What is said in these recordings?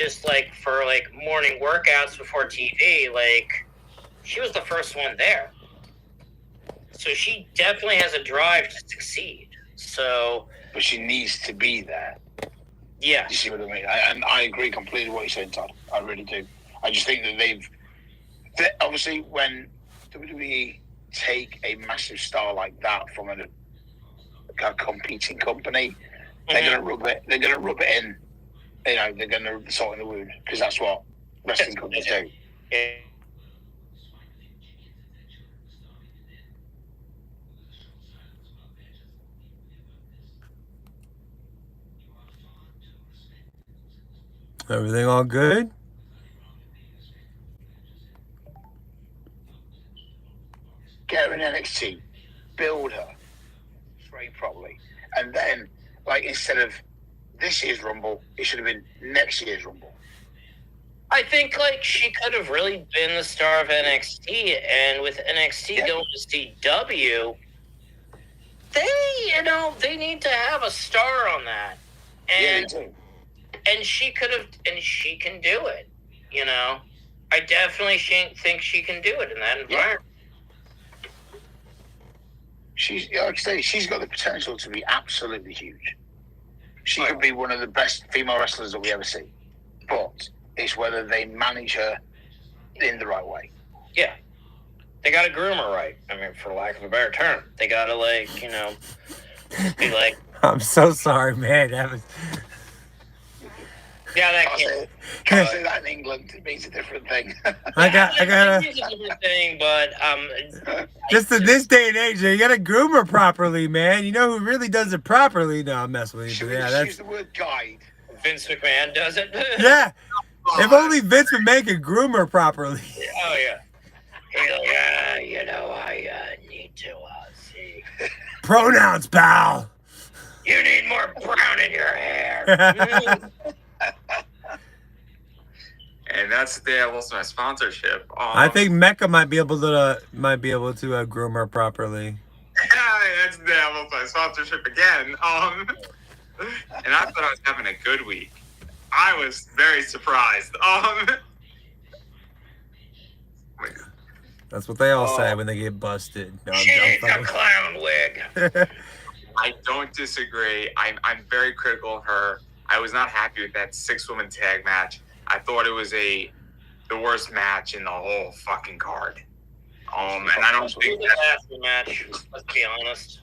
just like for like morning workouts before TV, like she was the first one there. So she definitely has a drive to succeed. So, but she needs to be there. Yeah. You see what I mean? And I agree completely with what you're saying, Todd. I really do. I just think that obviously when WWE take a massive star like that from a competing company, they're gonna rub it. They're gonna rub it in. You know, they're gonna salt in the wound because that's what wrestling companies do. Yeah. Everything all good? Get her in NXT, build her, trade properly, and then like instead of this year's Rumble, it should have been next year's Rumble. I think like she could have really been the star of NXT, and with NXT going to CW, they need to have a star on that, and she could have, and she can do it. You know, I definitely think she can do it in that environment. She's, like I say, she's got the potential to be absolutely huge. She could be one of the best female wrestlers that we ever see, but it's whether they manage her in the right way. Yeah. They got to groom her right. I mean, for lack of a better term. They got to, like, you know, be like... I'm so sorry, man. That was... Yeah, that can't say that in England. It means a different thing. I gotta... It means a different thing, but... just in this day and age, you gotta groom her properly, man. You know who really does it properly? No, I'm messing with you. Should we just use the word guide? Vince McMahon does it. Yeah. If only Vince McMahon could groom her properly. Oh, yeah. He's like, you know, I need to see. Pronouns, pal. You need more brown in your hair. And that's the day I lost my sponsorship. I think Mecca might be able to groom her properly. That's the day I lost my sponsorship again. And I thought I was having a good week. I was very surprised. That's what they all say when they get busted. No, she needs a clown wig. I don't disagree. I'm very critical of her. I was not happy with that 6-woman tag match. I thought it was the worst match in the whole fucking card. And I don't think that's the match. Let's be honest.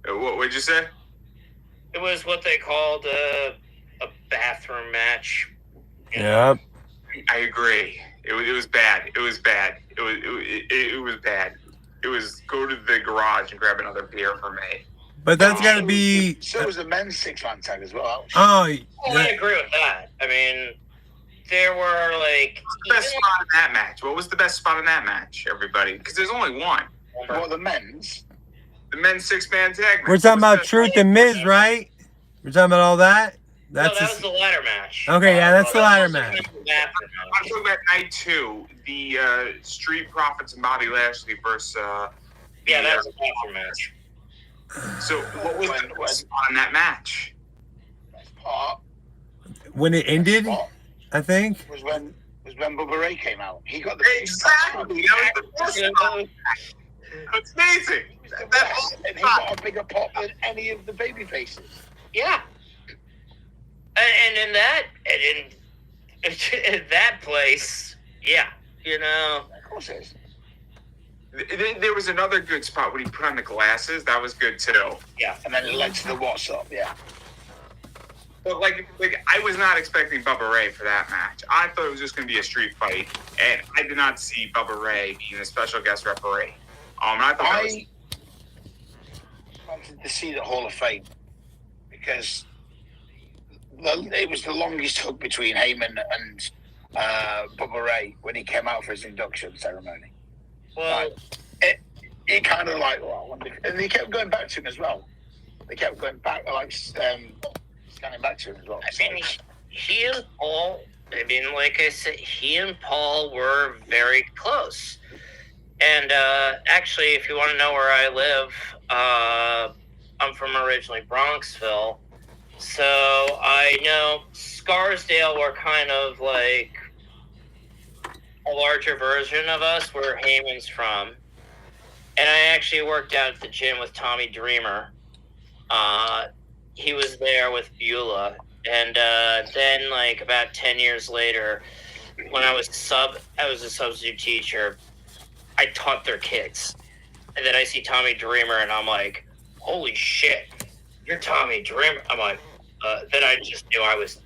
What'd you say? It was what they called a bathroom match. Yep. I agree. It was bad. It was bad. It was bad. It was go to the garage and grab another beer for me. But that's got to be... So was the men's 6-man tag as well. I agree with that. I mean, there were like... What was the best spot in that match? What was the best spot in that match, everybody? Because there's only one. What, the men's? The men's 6-man tag match. We're talking about Truth and Miz, right? We're talking about all that? That was the ladder match. Okay, yeah, that's the ladder match. I'm talking about night 2. The Street Profits and Bobby Lashley versus... that was a bathroom match. So what was the best spot in that match? When it ended, I think. Was when Bubba Ray came out. He got the exactly. That was the best spot. It's amazing. And he got a bigger pop than any of the baby faces. Yeah. And in that place, yeah, you know. Of course it is. There was another good spot when he put on the glasses. That was good too. Yeah, and then it led to the what's up. Yeah. But like I was not expecting Bubba Ray for that match. I thought it was just going to be a street fight, and I did not see Bubba Ray being a special guest referee. I wanted to see the Hall of Fame because it was the longest hug between Heyman and Bubba Ray when he came out for his induction ceremony. Well, it kind of like, and they kept going back to him as well. They kept going back, scanning back to him as well. I mean, he and Paul, like I said, he and Paul were very close. And actually, if you want to know where I live, I'm from originally Bronxville. So I know Scarsdale were kind of like a larger version of us, where Heyman's from. And I actually worked out at the gym with Tommy Dreamer. He was there with Beulah. And then, like, about 10 years later, when I was a substitute teacher, I taught their kids. And then I see Tommy Dreamer, and I'm like, holy shit, you're Tommy Dreamer. I'm like, then I just knew I was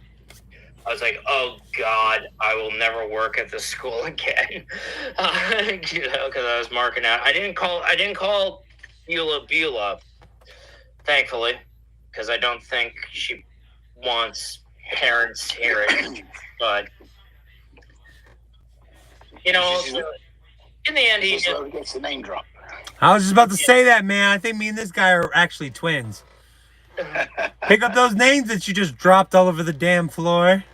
like, oh God, I will never work at this school again. Because I was marking out. I didn't call Beulah, thankfully, because I don't think she wants parents hearing. But in the end, he just gets the name drop. I was just about to say that, man. I think me and this guy are actually twins. Pick up those names that you just dropped all over the damn floor.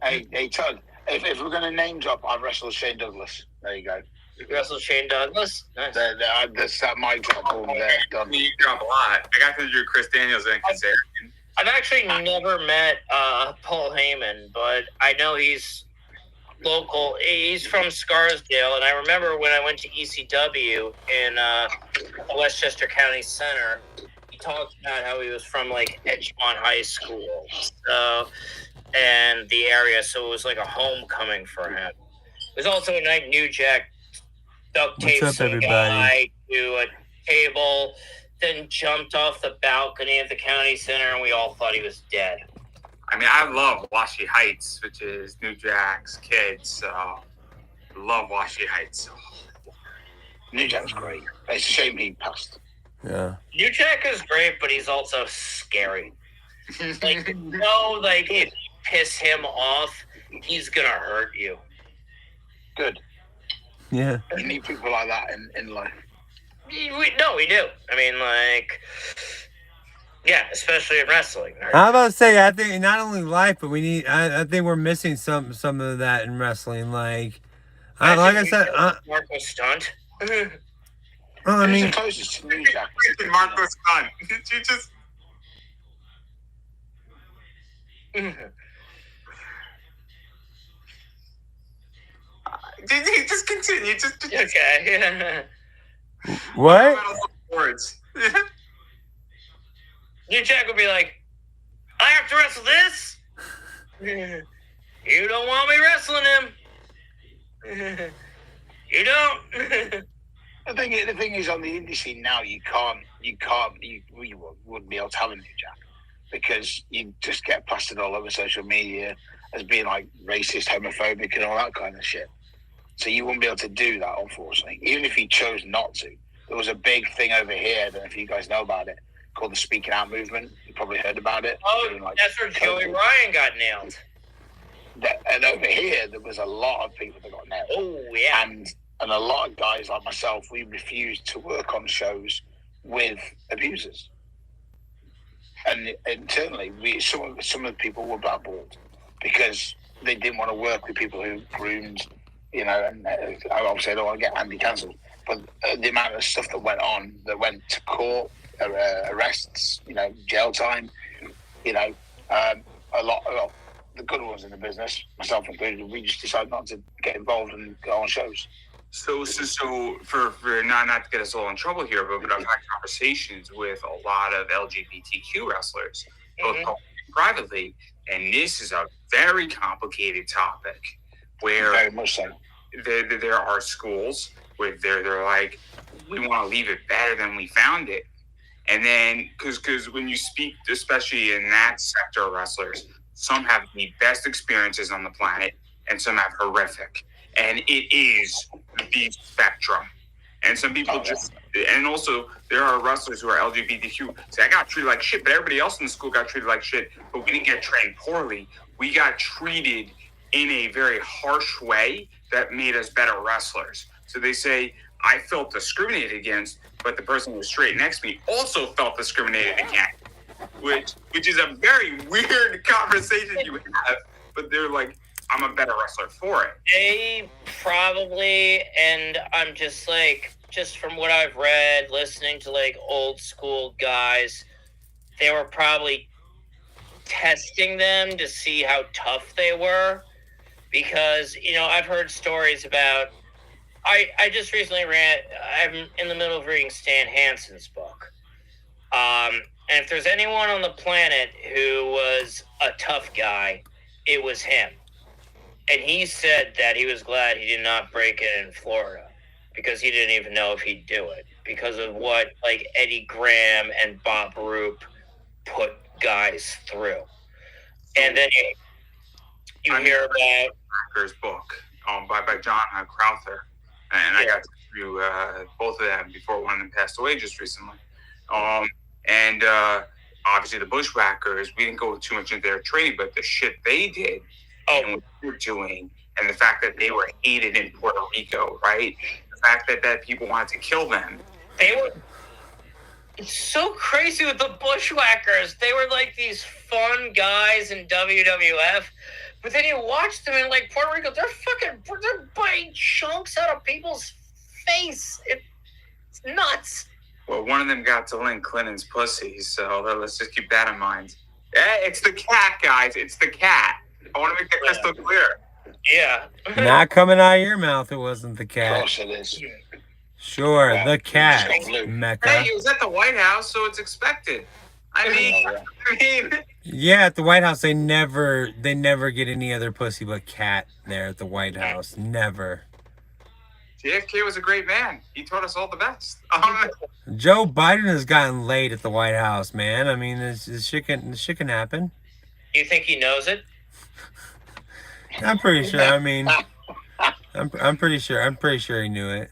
Hey, Todd, if we're going to name drop, I've wrestled Shane Douglas. There you go. You wrestled Shane Douglas? Nice. That's that mic drop over there. Done. You drop a lot. I got to do Chris Daniels and Kazarian. I've actually never met Paul Heyman, but I know he's local. He's from Scarsdale, and I remember when I went to ECW in Westchester County Center, he talked about how he was from like Edgemont High School, and the area, so it was like a homecoming for him. It was also a night New Jack duct taped some guy to a table, then jumped off the balcony at the county center, and we all thought he was dead. I mean, I love Washi Heights, which is New Jack's kids. So, love Washi Heights. New Jack's great. It's a shame he passed. Yeah. New Jack is great, but he's also scary. Like, if you piss him off, he's gonna hurt you. Good. Yeah. You need people like that in life. We do. I mean, like, yeah, especially in wrestling. I'm about to say, I think not only life, but we need. I think we're missing some of that in wrestling. Like I said, Marco Stunt. I mean, the closest to New Jack. Marco Stunt. Did you just? Did you just continue? Just Okay. what? Words. New Jack would be like, I have to wrestle this? You don't want me wrestling him. You don't. The thing is, on the indie scene now, you wouldn't be able to have a New Jack because you just get plastered all over social media as being like racist, homophobic, and all that kind of shit. So you wouldn't be able to do that, unfortunately. Even if you chose not to. There was a big thing over here, I don't know if you guys know about it, called the Speaking Out Movement. You probably heard about it. Oh, that's where Joey Ryan got nailed. And over here, there was a lot of people that got nailed. Oh, yeah. And a lot of guys like myself, we refused to work on shows with abusers. And internally, some of the people were blackballed because they didn't want to work with people who groomed, and obviously I don't want to get Andy cancelled, but the amount of stuff that went on, that went to court, arrests, jail time, a lot of the good ones in the business, myself included, we just decided not to get involved and go on shows. So for not to get us all in trouble here, but I've had conversations with a lot of LGBTQ wrestlers, both privately, and this is a very complicated topic where very much so. There are schools where they're like, we want to leave it better than we found it, and then because when you speak, especially in that sector of wrestlers, some have the best experiences on the planet, and some have horrific. And it is the spectrum. And some people and also there are wrestlers who are LGBTQ. So I got treated like shit, but everybody else in the school got treated like shit. But we didn't get trained poorly. We got treated in a very harsh way that made us better wrestlers. So they say, I felt discriminated against, but the person who was straight next to me also felt discriminated against. Which is a very weird conversation you have. But they're like, I'm a better wrestler for it. They probably, and I'm just like, just from what I've read, listening to like old school guys, they were probably testing them to see how tough they were, because I've heard stories about. I just recently I'm in the middle of reading Stan Hansen's book. And if there's anyone on the planet who was a tough guy, it was him. And he said that he was glad he did not break it in Florida, because he didn't even know if he'd do it because of what like Eddie Graham and Bob Roop put guys through. And then you hear about Hacker's book by John Crowther. And I got to review both of them before one of them passed away just recently. And obviously the Bushwhackers, we didn't go too much into their training, but the shit they did and what they were doing, and the fact that they were hated in Puerto Rico, right? The fact that people wanted to kill them. It's so crazy with the Bushwhackers. They were like these fun guys in WWF. But then you watch them in like Puerto Rico, they're biting chunks out of people's face. It's nuts. Well, one of them got to Lynn Clinton's pussy, so let's just keep that in mind. Yeah, it's the cat, guys. It's the cat. I want to make that crystal clear. Yeah. Not coming out of your mouth, it wasn't the Of cat. course it is. Sure, the cat, Hey, Mecca. Hey, he was at the White House, so it's expected. I mean, Yeah, at the White House, they never get any other pussy but cat there at the White House. Never. JFK was a great man. He taught us all the best. Joe Biden has gotten laid at the White House, man. I mean, this shit can happen. You think he knows it? I'm pretty sure. I mean, I'm pretty sure. I'm pretty sure he knew it.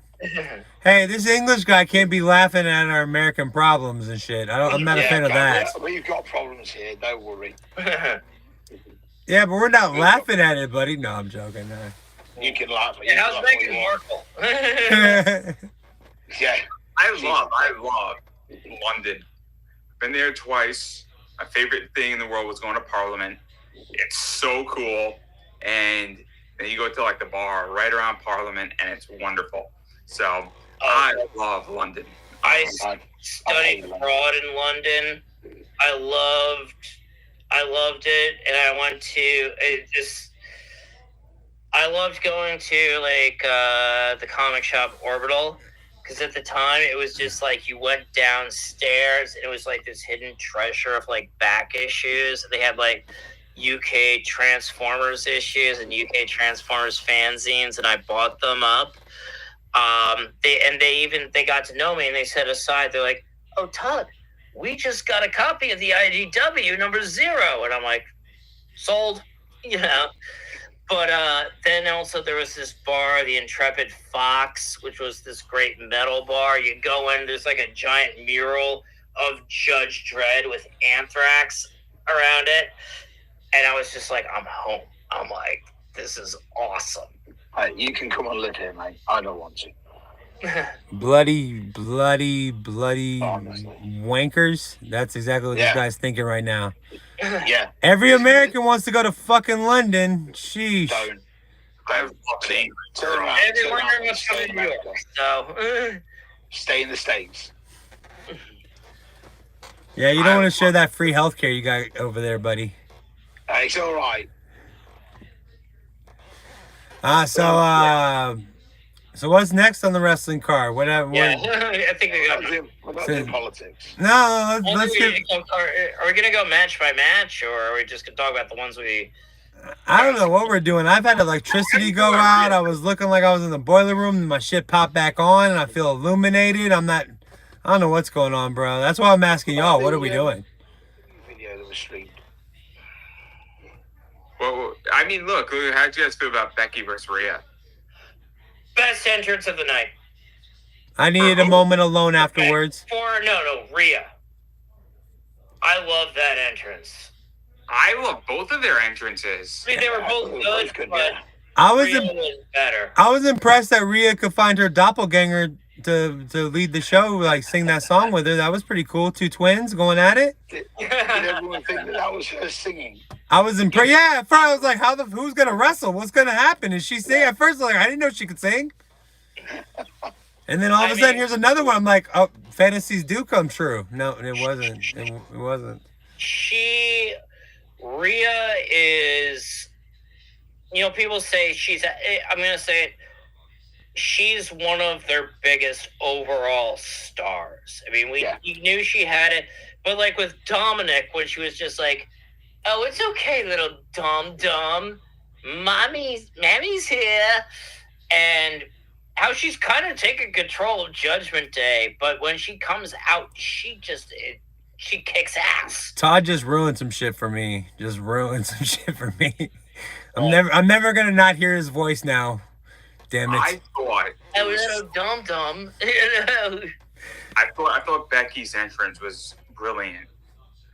Hey, this English guy can't be laughing at our American problems and shit. I'm not a fan of that. We've got problems here. Don't worry. Yeah, but we're not laughing at it, buddy. No, I'm joking. No. You can laugh. How's Meghan Markle? Yeah. I love London. Been there twice. My favorite thing in the world was going to Parliament. It's so cool. And then you go to like the bar right around Parliament, and it's wonderful. So I love London. I studied abroad in London. I loved it, and I went to I loved going to like the comic shop Orbital, because at the time it was just like you went downstairs and it was like this hidden treasure of like back issues. They had like UK Transformers issues and UK Transformers fanzines, and I bought them up. They got to know me, and they said aside, they're like, "Oh, Todd, we just got a copy of the IDW number 0," and I'm like, "Sold," But then also there was this bar, the Intrepid Fox, which was this great metal bar. You go in, there's like a giant mural of Judge Dredd with Anthrax around it, and I was just like, I'm home. I'm like, this is awesome. You can come and live here, mate. I don't want to. Bloody Honestly. wankers. That's exactly what this guy's thinking right now. Yeah. Every American wants to go to fucking London. Sheesh. Don't. I love it. Turn around. Everyone turn around wants to come and to New stay York, so Stay in the States. Yeah, you don't want to share that free healthcare you got over there, buddy. It's all right. So what's next on the wrestling card? What I think we got. We're not doing politics. No, let's get. Are we gonna go match by match, or are we just gonna talk about the ones we? I don't know what we're doing. I've had electricity go out. I was looking like I was in the boiler room, and my shit popped back on, and I feel illuminated. I don't know what's going on, bro. That's why I'm asking y'all. What are we doing? Video that was streamed. Well, I mean, look, how did you guys feel about Becky versus Rhea? Best entrance of the night. I needed a moment alone afterwards. Rhea. I love that entrance. I love both of their entrances. I mean, they were both good, but I was Rhea was better. I was impressed that Rhea could find her doppelganger to lead the show, like sing that song with her. That was pretty cool. Two twins going at it. Did everyone think that was her singing? I was impressed. Yeah, at first I was like, who's gonna wrestle? What's gonna happen? Is she sing? At first, I didn't know she could sing. And then all of a sudden, here's another one. I'm like, oh, fantasies do come true. No, it wasn't. It wasn't. She Rhea is, people say I'm going to say it, she's one of their biggest overall stars. I mean, you knew she had it, but like with Dominic, when she was just like, "Oh, it's okay, little dum-dum. Mammy's here." And how she's kind of taken control of Judgment Day, but when she comes out, she kicks ass. Todd just ruined some shit for me. I'm never gonna not hear his voice now. Damn it. I thought a little dum-dum. I thought Becky's entrance was brilliant.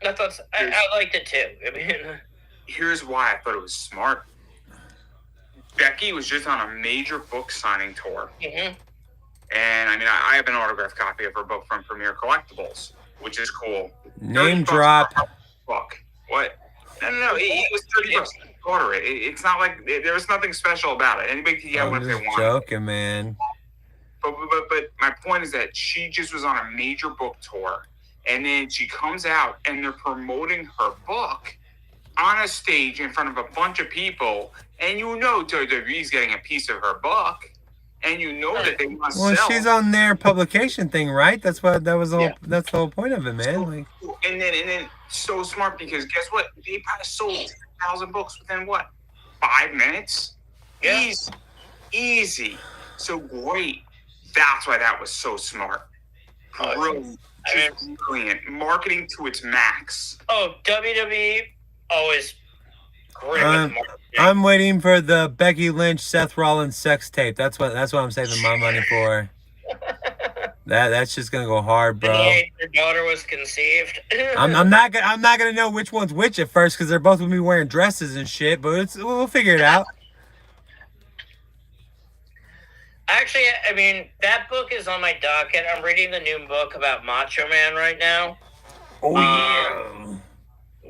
I liked it too. I mean, here's why I thought it was smart. Becky was just on a major book signing tour. Mm-hmm. And I mean, I have an autographed copy of her book from Premier Collectibles, which is cool. Name drop. Book. What? No. It was $30. Order it. It's not like there was nothing special about it. Anybody can get what they want. Joking, man. But my point is that she just was on a major book tour, and then she comes out and they're promoting her book on a stage in front of a bunch of people, and WWE's getting a piece of her book, and that they must sell. Well, she's on their publication thing, right? That's what that's the whole point of it, man. Like, and then so smart, because guess what? They probably sold 10,000 books within 5 minutes? Yeah. Easy. So great. That's why that was so smart. Brilliant. Brilliant. Marketing to its max. Oh, WWE always great with marketing. I'm waiting for the Becky Lynch, Seth Rollins sex tape. That's what I'm saving my money for. That's just gonna go hard, bro. Your daughter was conceived. I'm not gonna know which one's which at first, because they're both gonna be wearing dresses and shit. But we'll figure it out. Actually, I mean, that book is on my docket. I'm reading the new book about Macho Man right now. Oh yeah.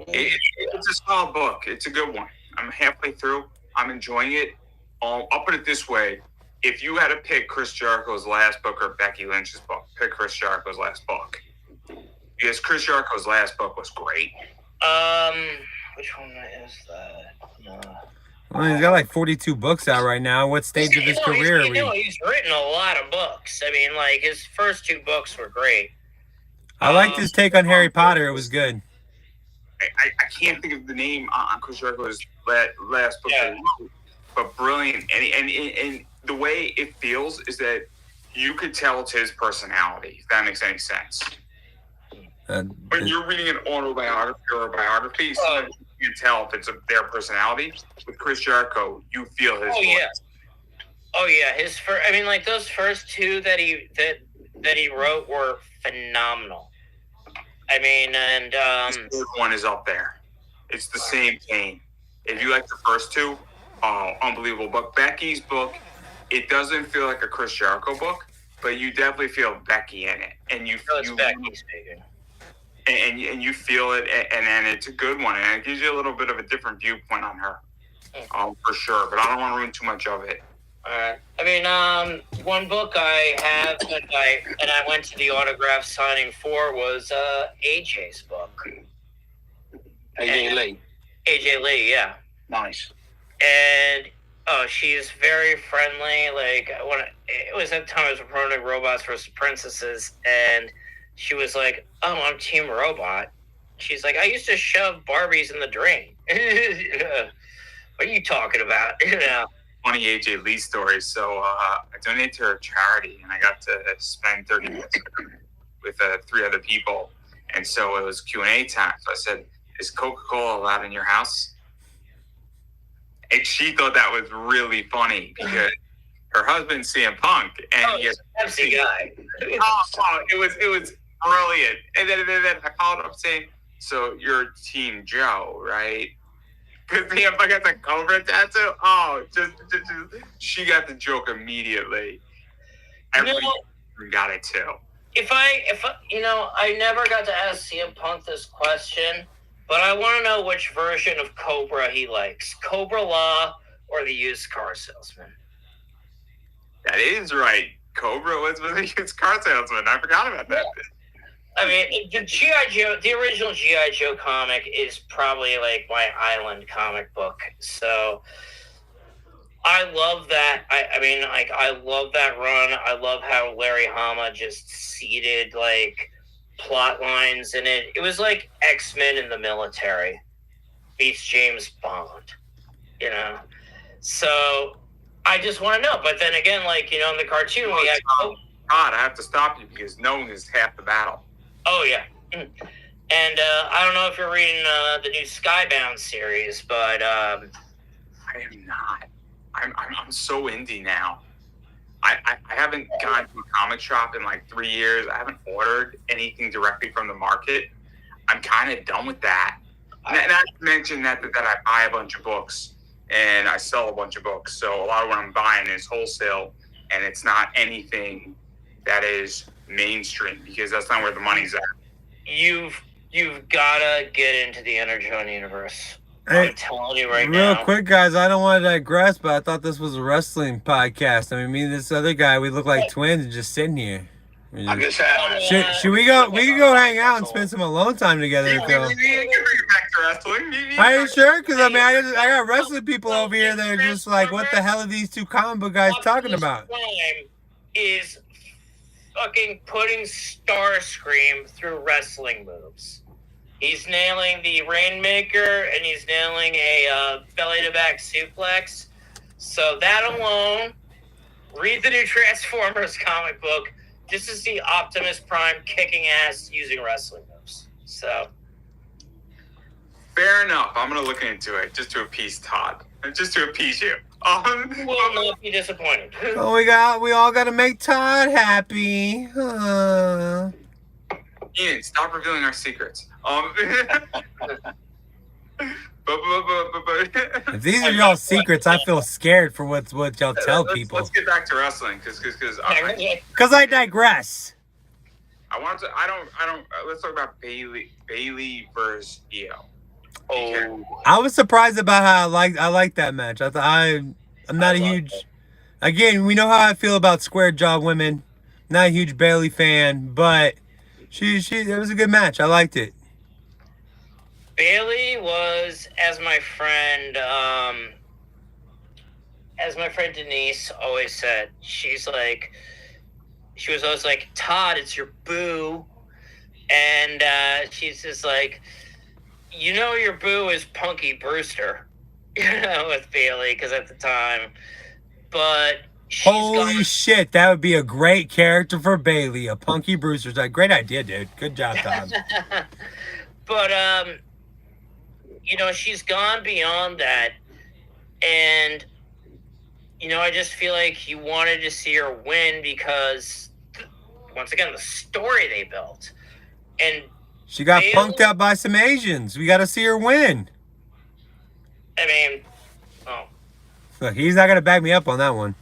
It's a solid book. It's a good one. I'm halfway through. I'm enjoying it. I'll put it this way. If you had to pick Chris Jericho's last book or Becky Lynch's book, pick Chris Jericho's last book. Because Chris Jericho's last book was great. Which one is that? No. Well, he's got like 42 books out right now. What stage of his career are we? He's written a lot of books. I mean, like, his first 2 books were great. I liked his take on Harry Potter. It was good. I can't think of the name on Chris Jericho's last book, but brilliant. And the way it feels is that you could tell it's his personality, if that makes any sense. When you're reading an autobiography or a biography, sometimes you can tell if it's their personality. With Chris Jericho, you feel his voice. Oh yeah, those first 2 that he wrote were phenomenal. I mean, and this third one is up there. It's the same vein. If you like the first 2, unbelievable. But Becky's book, it doesn't feel like a Chris Jericho book, but you definitely feel Becky in it, and you Becky speaking. And you feel it, and it's a good one, and it gives you a little bit of a different viewpoint on her, for sure. But I don't want to ruin too much of it. I mean, one book I have that I went to the autograph signing for was AJ's book. AJ Lee. AJ Lee, yeah. Nice. And she's very friendly. Like, it was at the time I was promoting Robots vs. Princesses, and she was like, "Oh, I'm Team Robot." She's like, "I used to shove Barbies in the drain." What are you talking about? Funny AJ Lee story. So I donated to her charity, and I got to spend 30 minutes with 3 other people. And so it was Q&A time. So I said, "Is Coca-Cola allowed in your house?" And she thought that was really funny because her husband's CM Punk, and he's a Pepsi guy. It was brilliant. And then I followed up saying, "So you're Team Joe, right?" Because CM Punk got the Cobra tattoo. Oh, just she got the joke immediately. Everybody got it too. If I never got to ask CM Punk this question, but I want to know which version of Cobra he likes: Cobra Law or the used car salesman. That is right. Cobra was a used car salesman. I forgot about that. I mean, the G.I. Joe, the original G.I. Joe comic is probably like my island comic book. So I love that. I mean, like, I love that run. I love how Larry Hama just seeded like plot lines in it. It was like X-Men in the military meets James Bond, you know? So I just want to know. But then again, like, you know, in the cartoon, we had. Todd, I have to stop you because knowing is half the battle. Oh, yeah. And I don't know if you're reading the new Skybound series, but I am not. I'm so indie now. I haven't gone to a comic shop in like 3 years. I haven't ordered anything directly from the market. I'm kind of done with that. Not to mention that I buy a bunch of books and I sell a bunch of books. So a lot of what I'm buying is wholesale, and it's not anything that is mainstream because that's not where the money's at. you've gotta get into the Energon universe. Hey, I'm telling you right real now. quick, guys, I don't want to digress, but I thought this was a wrestling podcast. I mean, me and this other guy, we look like twins and just sitting here. I'm gonna say, Should we go? We can go hang out and spend some alone time together. You Phil. can bring it back to wrestling. Are you sure? Because I mean, I got wrestling people over here that are just like, what the hell are these two comic book guys talking about? Prime is fucking putting Starscream through wrestling moves. He's nailing the Rainmaker, and he's nailing a belly-to-back suplex. So that alone, read the new Transformers comic book just to see Optimus Prime kicking ass using wrestling moves. So Fair enough. I'm gonna look into it just to appease Todd, just to appease you. you will not be disappointed. Oh, we all got to make Todd happy. Ian, stop revealing our secrets. If these are y'all secrets, I feel scared for what y'all tell people. Let's get back to wrestling because Because I digress. I want to. I don't. Let's talk about Bailey versus Io. Oh, I was surprised about how I like that match. I'm not a huge. Again, we know how I feel about square jaw women. Not a huge Bailey fan, but it was a good match. I liked it. Bailey was, as my friend Denise always said, she was always like, Todd, it's your boo. And she's just like, you know, your boo is Punky Brewster, with Bailey, because at the time. But Holy shit, that would be a great character for Bailey, a Punky Brewster's. Like, great idea, dude. Good job, Todd. But you know, she's gone beyond that, and you know, I just feel like you wanted to see her win because, once again, the story they built, and She got Bailey- punked out by some Asians. We got to see her win. I mean, oh, Look, he's not gonna back me up on that one.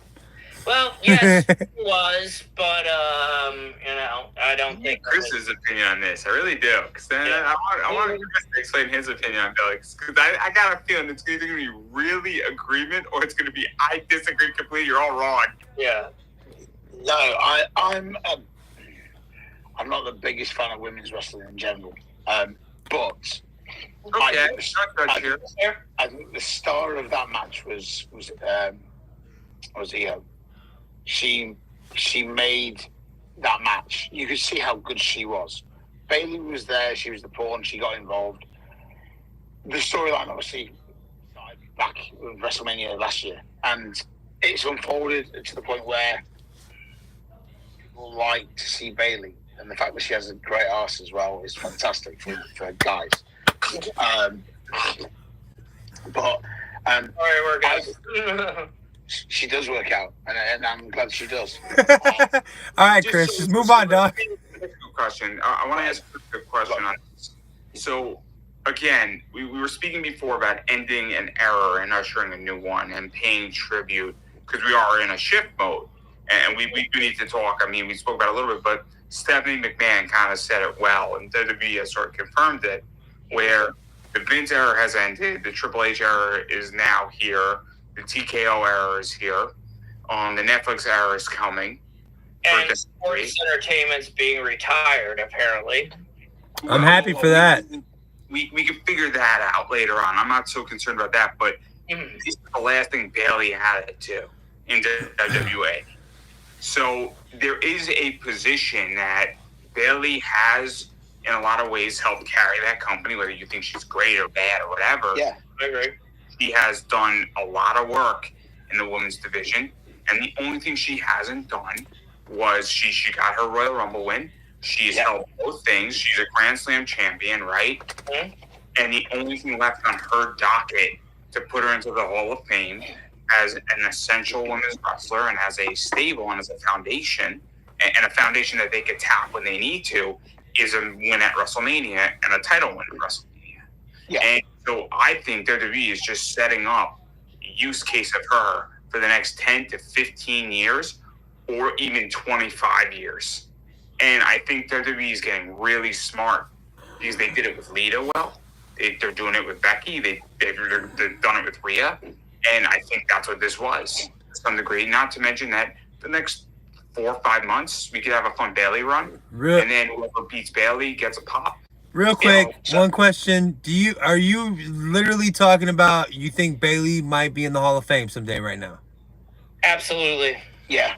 well, yes, it was, but you know, I don't think Chris's opinion on this. I really do. Because then Yeah. I want Chris to explain his opinion on Bailey. Because I got a feeling it's either going to be really agreement or it's going to be I disagree completely. You're all wrong. Yeah. no, I'm not the biggest fan of women's wrestling in general, but Okay. Not judge here. I think the star of that match was Io. She made that match. You could see how good she was. Bailey was there. She was the pawn. She got involved. The storyline obviously started back with WrestleMania last year, and it's unfolded to the point where people like to see Bailey, and the fact that she has a great ass as well is fantastic for guys. But Sorry, we're good. she does work out, and I'm glad she does. All right, Chris, just move on, dog. Question. I want to ask a question on this. So, again, we were speaking before about ending an era and ushering a new one and paying tribute because we are in a shift mode. And we do need to talk. I mean, we spoke about it a little bit, but Stephanie McMahon kind of said it well, and WWE has sort of confirmed it, where the Vince era has ended, the Triple H era is now here, the TKO era is here, the Netflix era is coming, And Sports Entertainment's being retired, apparently. I'm happy for that. We can figure that out later on. I'm not so concerned about that, but this is the last thing Bailey had to do in WWE. So there is a position that Bailey has, in a lot of ways, helped carry that company, whether you think she's great or bad or whatever. Yeah, I agree. She has done a lot of work in the women's division, and the only thing she hasn't done was she got her Royal Rumble win. She's held both things. She's a Grand Slam champion, right? Mm-hmm. And the only thing left on her docket to put her into the Hall of Fame as an essential women's wrestler and as a stable and as a foundation, and a foundation that they could tap when they need to, is a win at WrestleMania and a title win at WrestleMania. Yeah. And so I think WWE is just setting up a use case of her for the next 10 to 15 years or even 25 years. And I think WWE is getting really smart because they did it with Lita well. They're doing it with Becky. They've done it with Rhea. And I think that's what this was to some degree. Not to mention that the next 4 or 5 months, we could have a fun Bailey run. And then whoever beats Bailey gets a pop. Real quick, one question. Are you literally talking about you think Bailey might be in the Hall of Fame someday right now? Absolutely. yeah.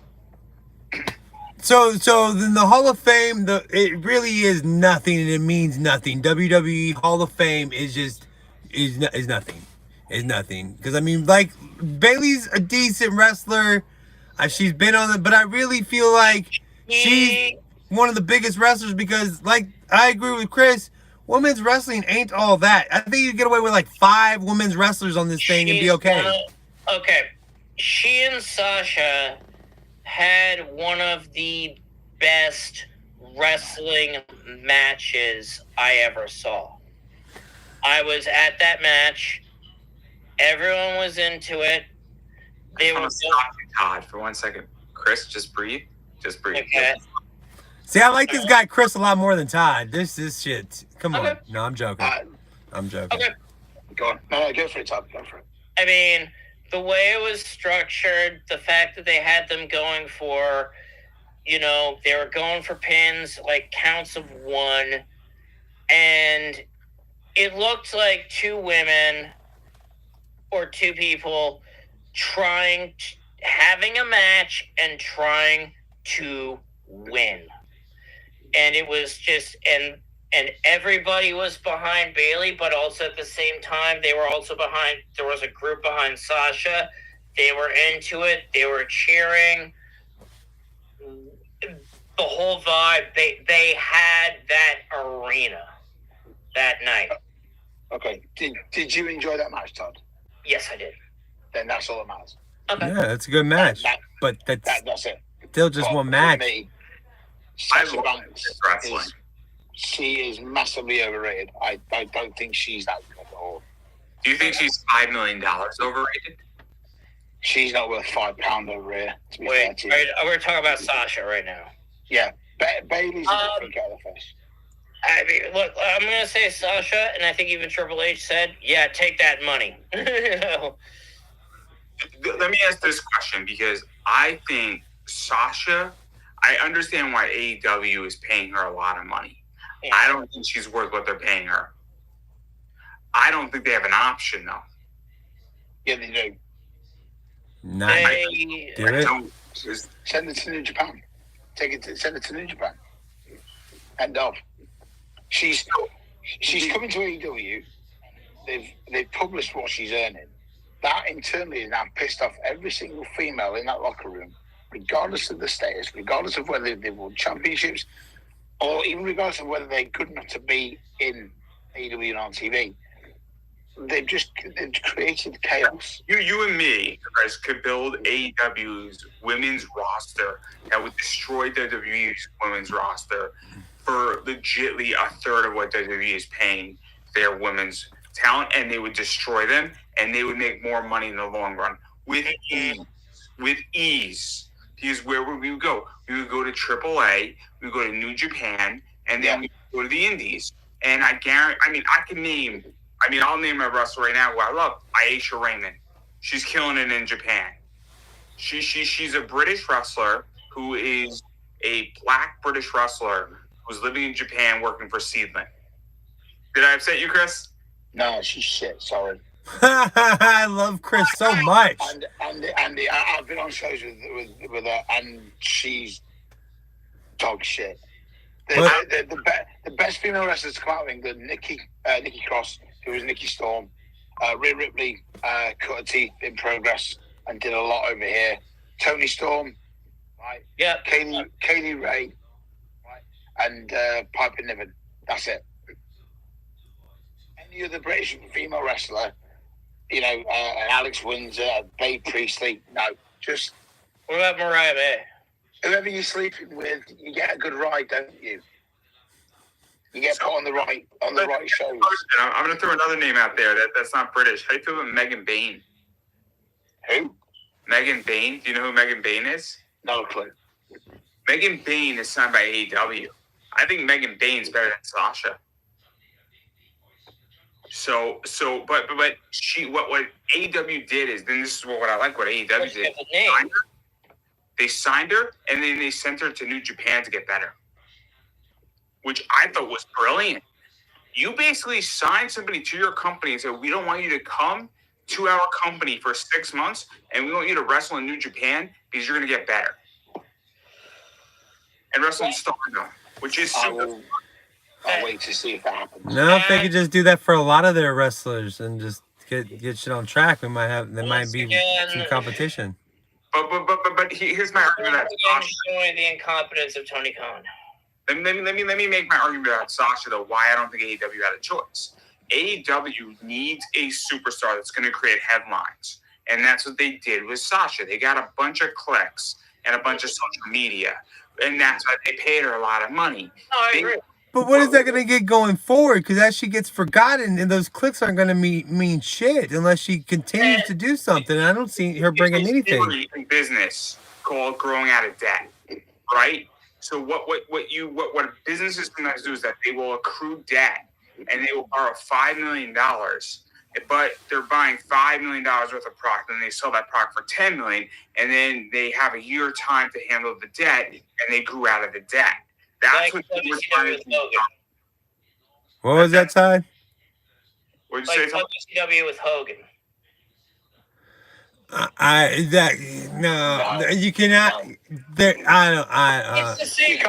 So then the Hall of Fame, it really is nothing and it means nothing. WWE Hall of Fame is nothing. Is nothing. Because I mean, like, Bailey's a decent wrestler. She's been on it, but I really feel like she's one of the biggest wrestlers because, like, I agree with Chris. Women's wrestling ain't all that. I think you get away with like 5 women's wrestlers on this thing and be okay. Okay. She and Sasha had one of the best wrestling matches I ever saw. I was at that match. Everyone was into it. They were stop you, Todd, for 1 second. Chris, just breathe. Just breathe. Okay. See, I like this guy Chris a lot more than Todd. This shit. Come on. Okay. No, I'm joking. I'm joking. Okay. Go on. No, go for it, Todd. Go for it. I mean, the way it was structured, the fact that they had them going for, they were going for pins, like counts of 1, and it looked like 2 women or 2 people having a match and trying to win. And it was just, and everybody was behind Bailey, but also at the same time, there was a group behind Sasha. They were into it. They were cheering. The whole vibe, they had that arena that night. Okay. Did you enjoy that match, Todd? Yes, I did. Then that's all that matters. Okay. Yeah, that's a good match. But That's it. still just one match. Me, I Sasha love Banks wrestling. she is massively overrated. I don't think she's that good at all. Do you think she's $5 million overrated? She's not worth £5 over here, to be fair Wait, to you. we're talking about Sasha right now. Yeah. Bailey's a different kettle of fish. I mean, look, I'm going to say Sasha, and I think even Triple H said, yeah, take that money. Let me ask this question because I think Sasha, I understand why AEW is paying her a lot of money. Yeah. I don't think she's worth what they're paying her. I don't think they have an option, though. Yeah, they do. Not They- do it. Send it to New Japan. Send it to New Japan. End of. She's coming to AEW. They've published what she's earning. That internally is now pissed off every single female in that locker room, regardless of the status, regardless of whether they've won championships, or even regardless of whether they're good enough to be in AEW and on TV. They've created chaos. You and me, Chris, could build AEW's women's roster that would destroy WWE's women's roster for legitly a third of what WWE is paying their women's talent, and they would destroy them, and they would make more money in the long run with ease. With ease. Because where would we go? We would go to AAA, we would go to New Japan, and then we would go to the Indies. And I guarantee, I'll name a wrestler right now who I love, Aisha Raymond. She's killing it in Japan. She's a British wrestler who is a black British wrestler who's living in Japan working for Seedling. Did I upset you, Chris? No, she's shit. Sorry. I love Chris so much. And I've been on shows with her, and she's dog shit. The best female wrestlers to come out of England: Nikki Cross, who was Nikki Storm, Rhea Ripley, cut her teeth in Progress and did a lot over here. Tony Storm, right? Yeah. Kaylee Ray, right? And Piper Niven. That's it. Any other British female wrestler, you know, Alex Windsor, Babe Priestley, no, just. What about Mariah May? Whoever you're sleeping with, you get a good ride, don't you? You get put on the right shows. I'm going to throw another name out there that's not British. How do you feel about Megan Bain? Who? Megan Bain. Do you know who Megan Bain is? No clue. Megan Bain is signed by AEW. I think Megan Bain's better than Sasha. But she what AEW did is, then this is what I like what AEW did. They signed her and then they sent her to New Japan to get better, which I thought was brilliant. You basically signed somebody to your company and said, we don't want you to come to our company for 6 months and we want you to wrestle in New Japan because you're going to get better. And wrestle in Stardom, which is super. I'll wait to see if that happens. No, if they could just do that for a lot of their wrestlers and just get shit on track, there might be some competition. But here's my argument. Showing the incompetence of Tony Khan. Let me make my argument about Sasha, though, why I don't think AEW had a choice. AEW needs a superstar that's going to create headlines. And that's what they did with Sasha. They got a bunch of clicks and a bunch of social media. And that's why they paid her a lot of money. Oh, I agree. But what is that going to get going forward? Because as she gets forgotten, and those clicks aren't going to mean shit unless she continues to do something. I don't see her bringing anything. There's a business called growing out of debt, right? So what businesses sometimes do is that they will accrue debt and they will borrow $5 million, but they're buying $5 million worth of product, and they sell that product for $10 million, and then they have a year time to handle the debt, and they grew out of the debt. That's what we're trying to do. What was that side? What did you say? WCW with Hogan. You cannot. It's the same.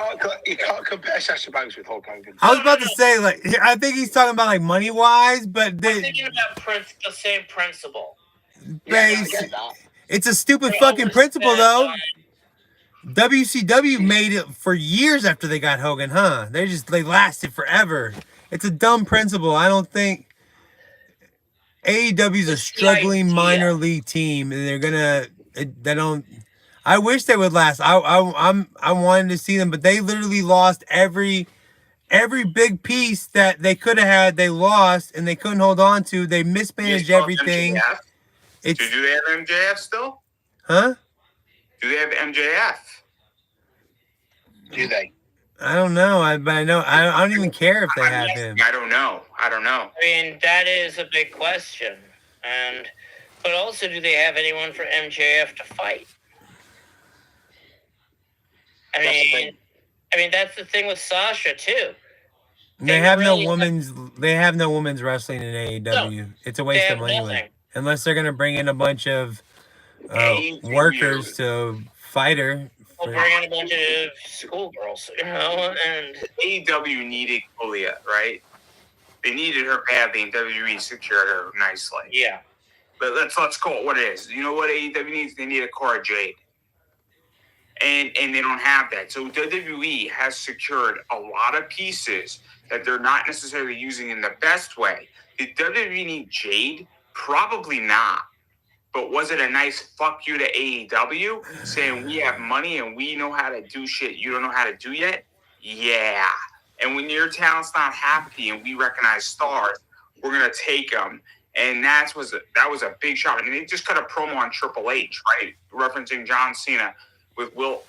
You can't compare Sasha Banks with Hulk Hogan. I was about to say, like, I think he's talking about like money wise, but I'm thinking about the same principle. It's a stupid fucking principle, though. WCW made it for years after they got Hogan, huh? They lasted forever. It's a dumb principle. I don't think AEW's a struggling minor league team, and I wish they would last. I wanted to see them, but they literally lost every big piece that they could have had. They lost, and they couldn't hold on to. They mismanaged everything. Do they have MJF still? Huh? Do they have MJF? Do they? I don't know. But I know. I don't even care if they have him. I don't know. I mean, that is a big question. But also, do they have anyone for MJF to fight? I mean, that's the thing with Sasha too. They have no women's wrestling in AEW. No, it's a waste of money. Unless they're gonna bring in a bunch of workers to fight her. We'll bring in a bunch of schoolgirls, and AEW needed Julia, right? They needed her badly, and WWE secured her nicely. Yeah. But let's call it what it is. You know what AEW needs? They need a Cora Jade. And they don't have that. So WWE has secured a lot of pieces that they're not necessarily using in the best way. Did WWE need Jade? Probably not. But was it a nice fuck you to AEW saying we have money and we know how to do shit you don't know how to do yet? Yeah. And when your talent's not happy and we recognize stars, we're going to take them. And that was a big shot. I mean, they just cut a promo on Triple H, right? Referencing John Cena with Will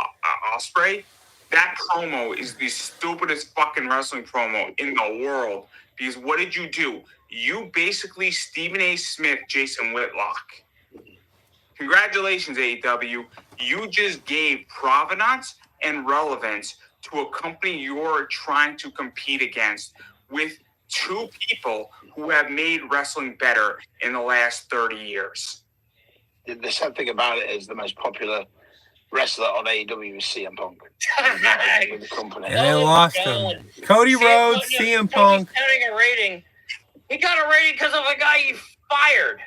Ospreay. That promo is the stupidest fucking wrestling promo in the world. Because what did you do? You basically Stephen A. Smith, Jason Whitlock. Congratulations, AEW. You just gave provenance and relevance to a company you're trying to compete against with two people who have made wrestling better in the last 30 years. The sad thing about it is the most popular wrestler on AEW is CM Punk. With the company. And they lost him. Cody Rhodes, CM Punk. Counting a rating. He got a rating because of a guy you fired.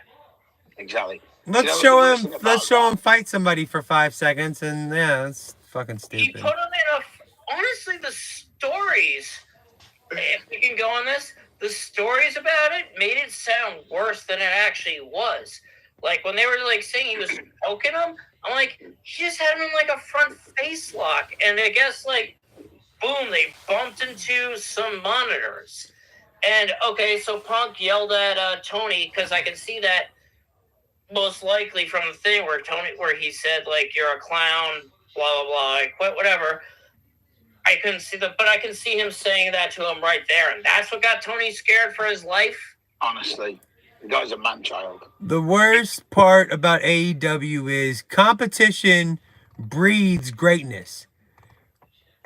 Exactly. Let's show him fight somebody for 5 seconds, and yeah, it's fucking stupid. He put him in a. Honestly, the stories. If we can go on this, the stories about it made it sound worse than it actually was. Like when they were like saying he was poking him, I'm like, he just had him in like a front face lock, and I guess like, boom, they bumped into some monitors. And okay, so Punk yelled at Tony because I can see that most likely from the thing where he said like you're a clown, blah blah blah, I quit, whatever. I couldn't see but I can see him saying that to him right there, and that's what got Tony scared for his life. Honestly, the guy's a man-child. The worst part about AEW is competition breeds greatness.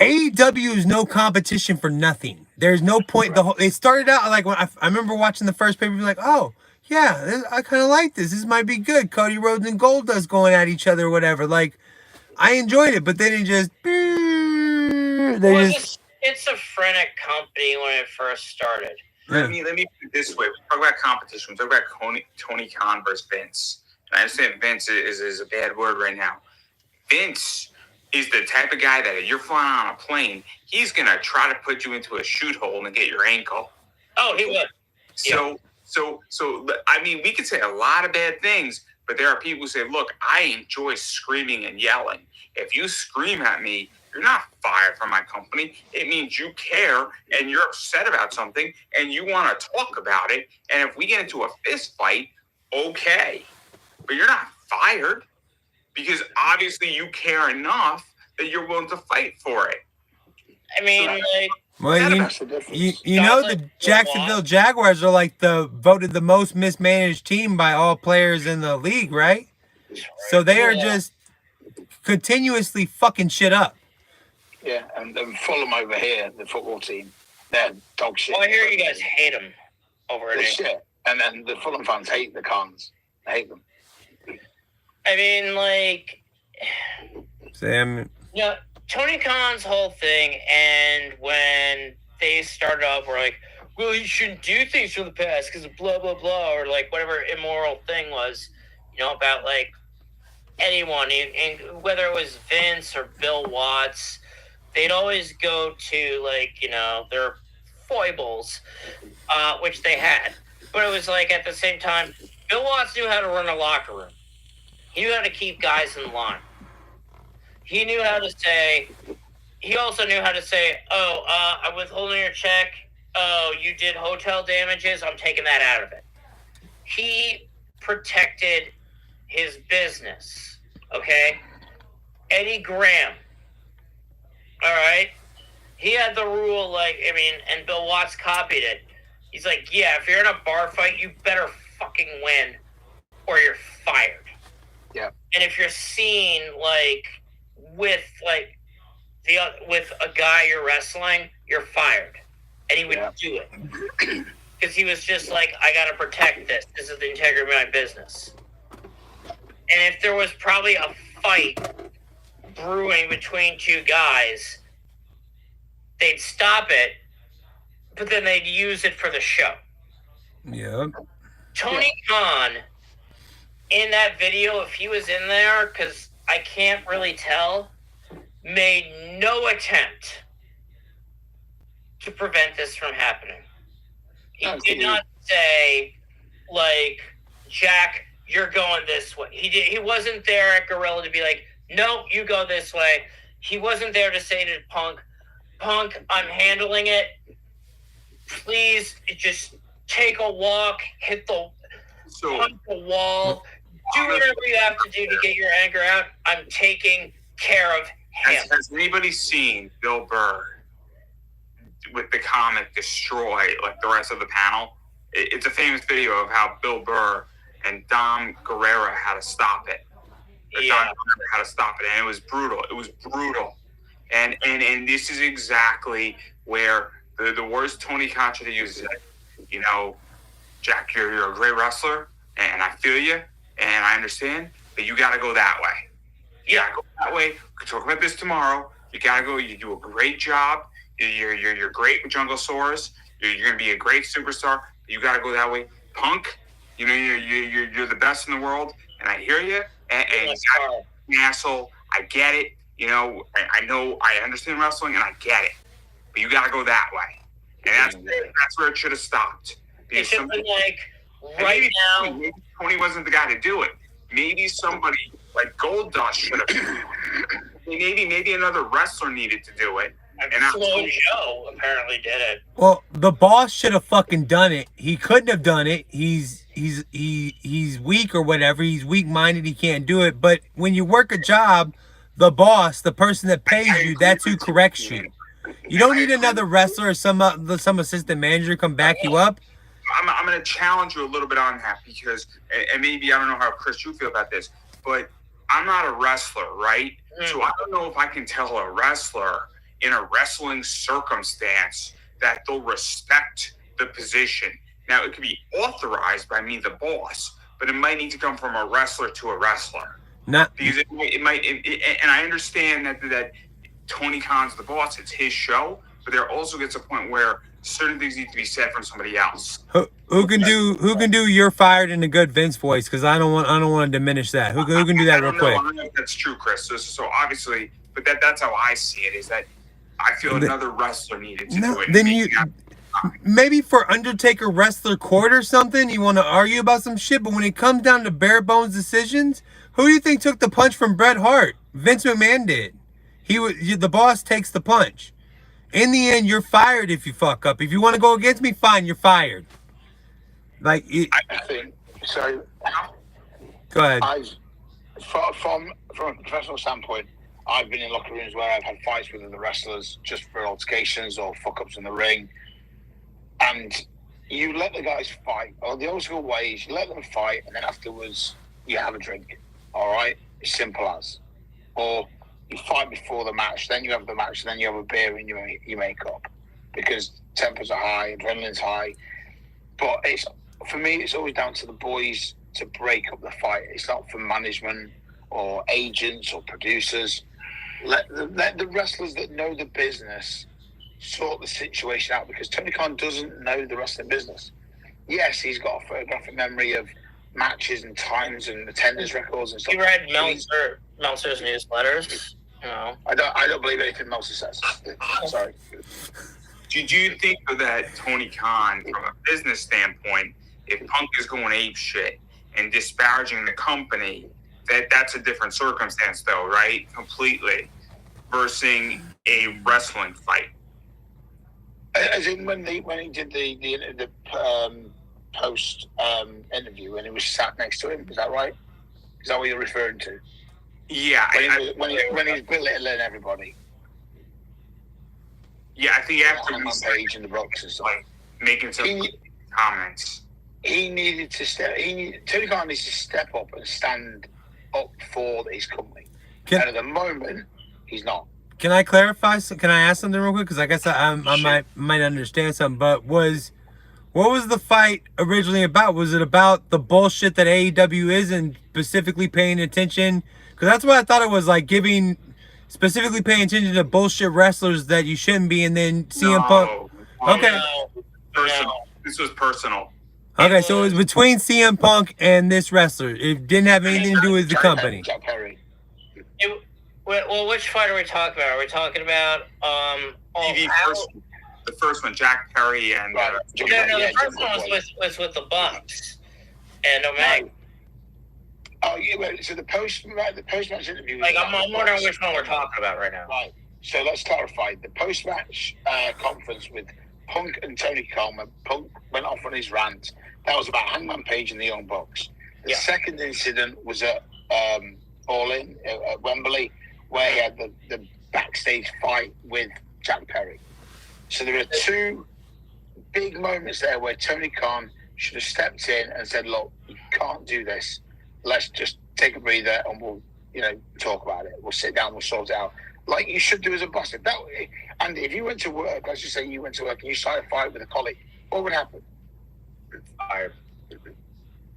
AEW is no competition for nothing. There's no point. It started out like when I remember watching the first pay-per-view, like, oh yeah, I kind of like this. This might be good. Cody Rhodes and Goldust going at each other or whatever. Like, I enjoyed it, but then it just. It's a frenetic company when it first started. Yeah. Let me put it this way. We talk about competition. We talk about Tony Khan versus Vince. And I understand Vince is a bad word right now. Vince is the type of guy that if you're flying on a plane, he's going to try to put you into a shoot hole and get your ankle. Oh, he would. So, I mean, we could say a lot of bad things, but there are people who say, look, I enjoy screaming and yelling. If you scream at me, you're not fired from my company. It means you care and you're upset about something and you want to talk about it. And if we get into a fist fight, okay. But you're not fired because obviously you care enough that you're willing to fight for it. I mean, like... Well, you know the Jacksonville Jaguars are like voted the most mismanaged team by all players in the league, right? So they are just continuously fucking shit up. Yeah, and Fulham over here, the football team, they're dog shit. Well, I hear you guys hate them over there. Shit. And then the Fulham fans hate the Khans. They hate them. I mean, like... Sam... Yeah, Tony Khan's whole thing, and when they started off, we're like, well, you shouldn't do things from the past because of blah, blah, blah, or like whatever immoral thing was, about like anyone, and whether it was Vince or Bill Watts, they'd always go to like, their foibles, which they had. But it was like at the same time, Bill Watts knew how to run a locker room. He knew how to keep guys in line. He knew how to say, he also knew how to say, I'm withholding your check. Oh, you did hotel damages. I'm taking that out of it. He protected his business. Okay? Eddie Graham. All right? He had the rule, and Bill Watts copied it. He's like, yeah, if you're in a bar fight, you better fucking win or you're fired. Yeah. And if you're seen, with a guy you're wrestling, you're fired. And he would do it. Because he was just like, I got to protect this. This is the integrity of my business. And if there was probably a fight brewing between two guys, they'd stop it, but then they'd use it for the show. Yeah. Tony Khan, in that video, if he was in there, because I can't really tell, made no attempt to prevent this from happening. He did not say, Jack, you're going this way. He wasn't there at Gorilla to be like, no, you go this way. He wasn't there to say to Punk, I'm handling it. Please, just take a walk, hit the wall, do whatever you have to do to get your anger out. I'm taking care of him. Has anybody seen Bill Burr with the comic Destroy, like the rest of the panel? It's a famous video of how Bill Burr and Dom Guerrero had to stop it. Dom Guerrero had to stop it, and it was brutal. And this is exactly where the worst Tony Khan should have used it. You know, Jack, you're a great wrestler, and I feel you, and I understand, but you got to go that way. You got to go that way. We can talk about this tomorrow. You got to go. You do a great job. You're great with Junglesaurus. You're going to be a great superstar. You got to go that way. Punk, you know, you're the best in the world, and I hear you. And you're an asshole. I get it. You know, I understand wrestling, and I get it. But you got to go that way. And that's where it should have stopped. It should have been like, right now. Maybe Tony wasn't the guy to do it. Maybe somebody like Goldust should have. Maybe another wrestler needed to do it. And Slow Joe apparently did it. Well, the boss should have fucking done it. He couldn't have done it. He's weak or whatever. He's weak-minded. He can't do it. But when you work a job, the boss, the person that pays you, that's who corrects you. You don't need another wrestler or some assistant manager to come back you up. I'm going to challenge you a little bit on that because, and maybe I don't know how Chris you feel about this, but I'm not a wrestler, right? So I don't know if I can tell a wrestler in a wrestling circumstance that they'll respect the position. Now, it could be authorized by me, the boss, but it might need to come from a wrestler to a wrestler. Because it might, and I understand that Tony Khan's the boss; it's his show. But there also gets a point where certain things need to be said from somebody else. Who can do "You're fired" in a good Vince voice? Because I don't want to diminish that. Who can do that real quick? I don't know if that's true, Chris. So obviously, but that's how I see it. Is that I feel another wrestler needed to do it. Then maybe for Undertaker Wrestler Court or something, you want to argue about some shit. But when it comes down to bare bones decisions, who do you think took the punch from Bret Hart? Vince McMahon did. The boss takes the punch. In the end, you're fired if you fuck up. If you want to go against me, fine, you're fired. I think so. Go ahead. From a professional standpoint, I've been in locker rooms where I've had fights with the wrestlers just for altercations or fuck ups in the ring, and you let the guys fight. Or the old school ways, you let them fight, and then afterwards you have a drink. All right, as simple as. Or you fight before the match, then you have the match, then you have a beer and you make up because tempers are high, adrenaline's high. But for me, it's always down to the boys to break up the fight. It's not for management or agents or producers. Let the wrestlers that know the business sort the situation out because Tony Khan doesn't know the wrestling business. Yes, he's got a photographic memory of matches and times and attendance records and stuff. You read Meltzer's newsletters? No. I don't believe anything Meltzer says. Sorry. Do you think that Tony Khan, from a business standpoint, if Punk is going ape shit and disparaging the company, that's a different circumstance, though, right? Completely, versus a wrestling fight. As in when he did the post interview and he was sat next to him, is that right? Is that what you're referring to? Yeah. When he's belittling everybody. Yeah, I think after on the page in the box and stuff, making some comments. Tony Khan needs to step up and stand up for his company. And at the moment, he's not. Can I clarify? Can I ask something real quick? Because I guess I might understand something. But what was the fight originally about? Was it about the bullshit that AEW is and specifically paying attention? Because that's what I thought it was, like specifically paying attention to bullshit wrestlers that you shouldn't be, and then CM Punk. Okay. This was personal. Okay, so it was between CM Punk and this wrestler. It didn't have anything to do with the company. Jack Perry. Well, which fight are we talking about? Are we talking about the first one, Jack Perry and the first one was with the Bucks and Omega. Oh yeah, well, so the post-match interview. I'm wondering which one we're talking about right now. Right. So let's clarify the post-match conference with Punk and Tony Khan. When Punk went off on his rant, that was about Hangman Page and the Young Bucks. The second incident was at All In at Wembley, where he had the backstage fight with Jack Perry. So there are two big moments there where Tony Khan should have stepped in and said, "Look, you can't do this. Let's just take a breather and we'll, talk about it. We'll sit down, we'll sort it out." like you should do as a boss. If that, and if you went to work, let's just say you went to work and you started a fight with a colleague, what would happen? Fired. You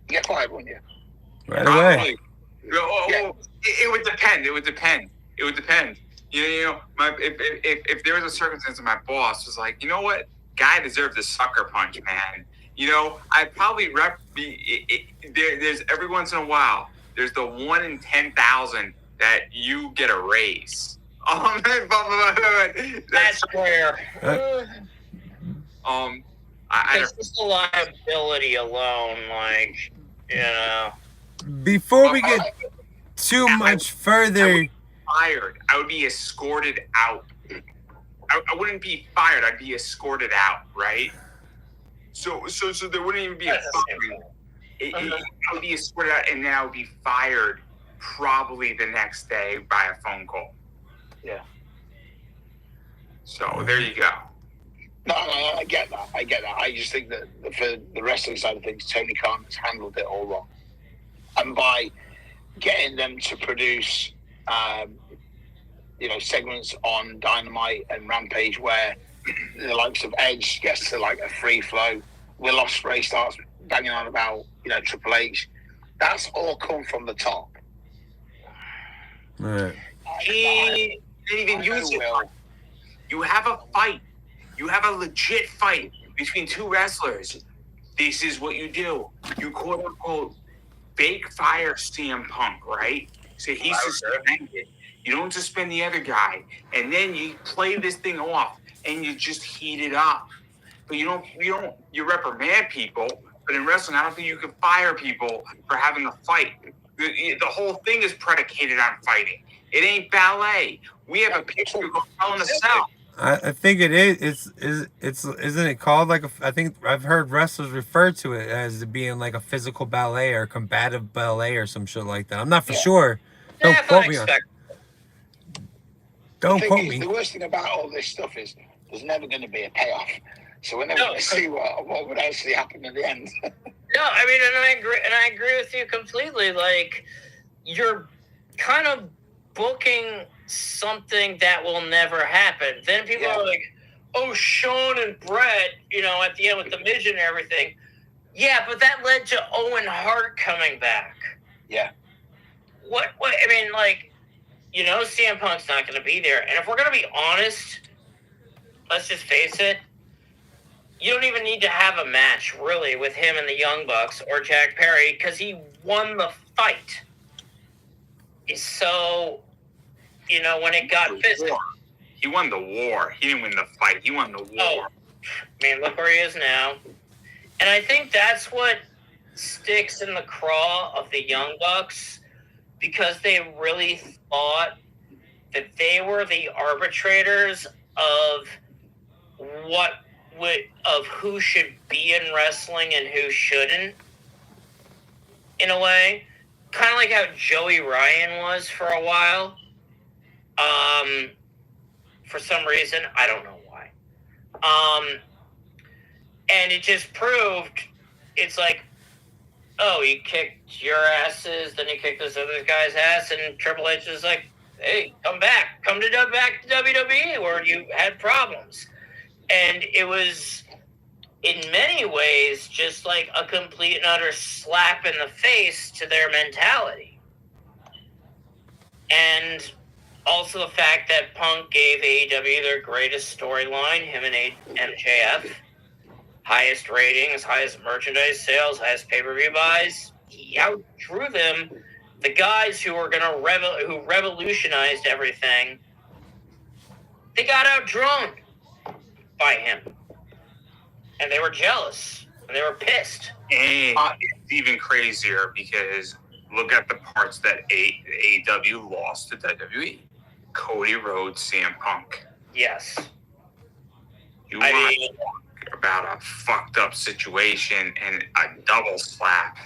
get fired, wouldn't you? Right away. It would depend. It would depend. You know, if there was a circumstance and my boss was like, you know what, guy deserves a sucker punch, man. You know, I'd probably there's every once in a while, there's the 1 in 10,000 that you get a raise. That's rare. I It's just the liability alone, like, you know. Before we get too much further, fired. I would be escorted out. I wouldn't be fired. I'd be escorted out, right? So there wouldn't even be a firing. I would be escorted out, and then I would be fired probably the next day by a phone call. Yeah. So there you go. No, I get that. I just think that for the wrestling side of things, Tony Khan has handled it all wrong. And by getting them to produce, segments on Dynamite and Rampage where the likes of Edge gets to like a free flow, Will Ospreay starts banging on about, Triple H, that's all come from the top. right. He didn't even use it. You have a fight. You have a legit fight between two wrestlers. This is what you do. You quote unquote fake fire CM Punk, right? So he's suspended. You don't suspend the other guy, and then you play this thing off, and you just heat it up. But you reprimand people. But in wrestling, I don't think you can fire people for having a fight. The whole thing is predicated on fighting. It ain't ballet. We have a picture of a in the cell. I think it is. It's isn't it called like I think I've heard wrestlers refer to it as being like a physical ballet or combative ballet or some shit like that. I'm not for sure. Don't quote me on. Don't quote me. The worst thing about all this stuff is there's never going to be a payoff. So we're never going to see what would actually happen at the end. No, I mean, and I agree with you completely. Like, you're kind of booking something that will never happen. Then people are like, oh, Sean and Brett, at the end with the midget and everything. Yeah, but that led to Owen Hart coming back. Yeah. What I mean, like, CM Punk's not going to be there. And if we're going to be honest, let's just face it, you don't even need to have a match, really, with him and the Young Bucks or Jack Perry, because he won the fight. So, when it got physical. He won the war. He didn't win the fight. He won the war. Oh, man, look where he is now. And I think that's what sticks in the craw of the Young Bucks, because they really thought that they were the arbitrators of of who should be in wrestling and who shouldn't, in a way. Kind of like how Joey Ryan was for a while. For some reason, I don't know why. And it just proved, it's like, oh, you kicked your asses, then you kicked this other guy's ass, and Triple H is like, hey, come back to WWE where you had problems. And it was, in many ways, just like a complete and utter slap in the face to their mentality. And also the fact that Punk gave AEW their greatest storyline, him and MJF. Highest ratings, highest merchandise sales, highest pay-per-view buys. He outdrew them. The guys who were who revolutionized everything, they got outdrawn by him. And they were jealous. And they were pissed. And it's even crazier because look at the parts that AEW lost to WWE. Cody Rhodes, CM Punk. Yes. You want to talk about a fucked up situation and a double slap.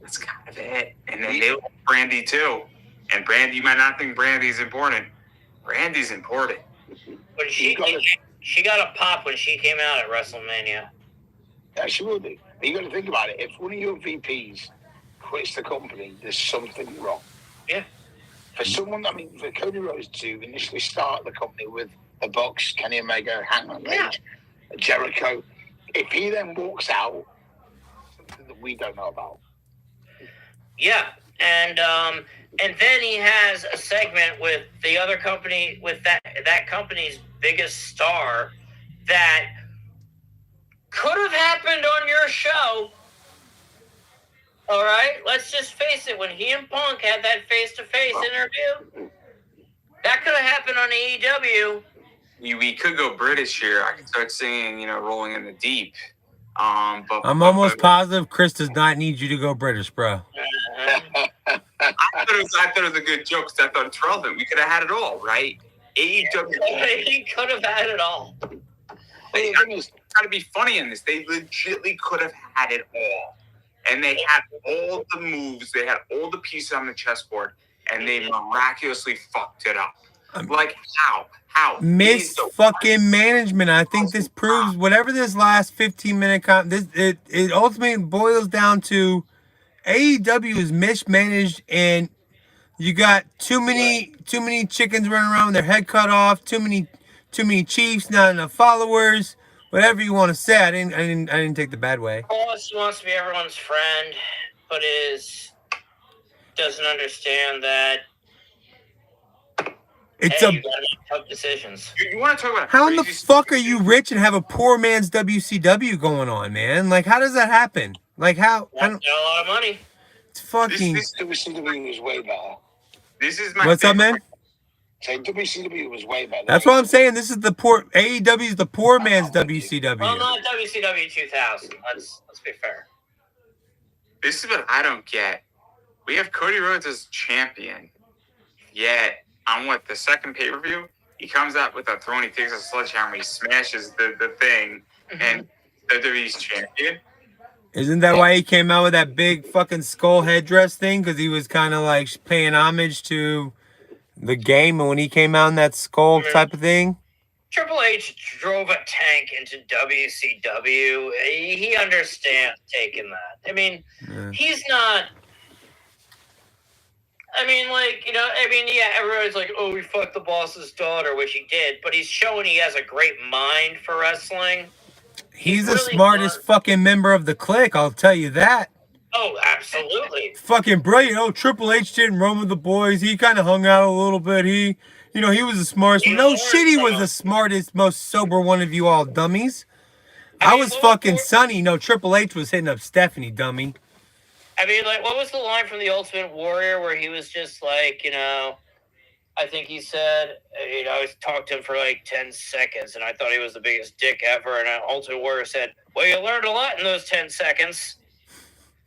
That's kind of it. And then they lost Brandy too. And Brandy, you might not think Brandy's important. Brandy's important. But she got a pop when she came out at WrestleMania. Yeah, she will do. But you got to think about it. If one of your VPs quits the company, there's something wrong. Yeah. For someone, I mean, for Cody Rhodes to initially start the company with the Bucks, Kenny Omega, Hangman Page, Jericho, if he then walks out, something that we don't know about. Yeah, and then he has a segment with the other company, with that company's biggest star, that could have happened on your show. All right, let's just face it. When he and Punk had that face-to-face interview, that could have happened on AEW. We could go British here. I could start singing, Rolling in the Deep. But I'm almost positive Chris does not need you to go British, bro. I thought it was a good joke because I thought it's relevant. We could have had it all, right? AEW. He could have had it all. I'm trying to be funny in this. They legitimately could have had it all. And they had all the moves. They had all the pieces on the chessboard. And they miraculously fucked it up. Like, how? Fucking management. I think this proves whatever this last 15-minute it ultimately boils down to AEW is mismanaged, and you got too many chickens running around with their head cut off, too many chiefs, not enough followers, whatever you want to say. I didn't take the bad way. Boss wants to be everyone's friend, but doesn't understand that you gotta make tough decisions. You want to talk about how in the fuck are you rich and have a poor man's WCW going on, man? Like, how does that happen? Like, how? Got a lot of money. It's fucking. WCW was way better. This is my. What's up, man? So WCW was way better. That's what I'm saying. This is the poor AEW is the poor man's WCW. Well, not WCW 2000. Let's be fair. This is what I don't get. We have Cody Rhodes as champion, yet on the second pay-per-view, he comes out with a throne, he takes a sledgehammer, he smashes the thing, and WWE's champion. Isn't that why he came out with that big fucking skull headdress thing? Because he was kind of like paying homage to the game, and when he came out in that skull type of thing? Triple H drove a tank into WCW. He understands taking that. I mean, he's not... everybody's like, oh, he fucked the boss's daughter, which he did, but he's showing he has a great mind for wrestling. He's the smartest fucking member of the clique, I'll tell you that. Oh, absolutely. Fucking brilliant. Triple H didn't run with the boys. He kind of hung out a little bit. He was the smartest. No shit, he was the smartest, most sober one of you all dummies. I was fucking Sonny. No, Triple H was hitting up Stephanie, dummy. What was the line from The Ultimate Warrior where he was just like, I think he said, I talked to him for like 10 seconds, and I thought he was the biggest dick ever, and Ultimate Warrior said, well, you learned a lot in those 10 seconds.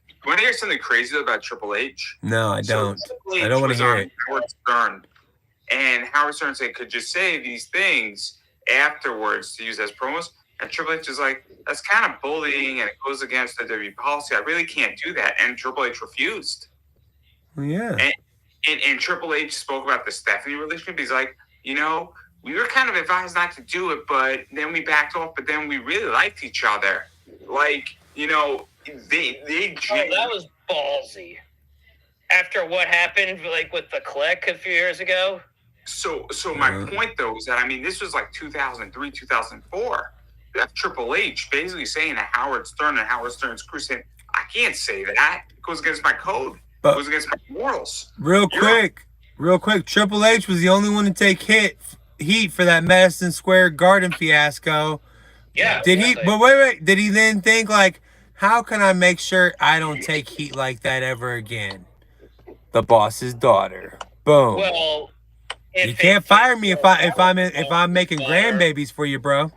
You want to hear something crazy about Triple H? No, I don't. I don't want to hear it. Howard Stern, and Howard Stern said, could you say these things afterwards to use as promos? And Triple H is like, that's kind of bullying, and it goes against the WWE policy. I really can't do that. And Triple H refused. Yeah. And Triple H spoke about the Stephanie relationship. He's like, we were kind of advised not to do it, but then we backed off, but then we really liked each other. Like, they that was ballsy. After what happened, like, with the Clique a few years ago? So my point, though, is that, this was like 2003, 2004. You have Triple H basically saying to Howard Stern and Howard Stern's crew saying, I can't say that. It goes against my code. It goes against my morals. Real quick. Triple H was the only one to take heat for that Madison Square Garden fiasco. Yeah. Did he? But wait. Did he then think like, how can I make sure I don't take heat like that ever again? The boss's daughter. Boom. Well, you can't fire me if I'm making grandbabies for you, bro.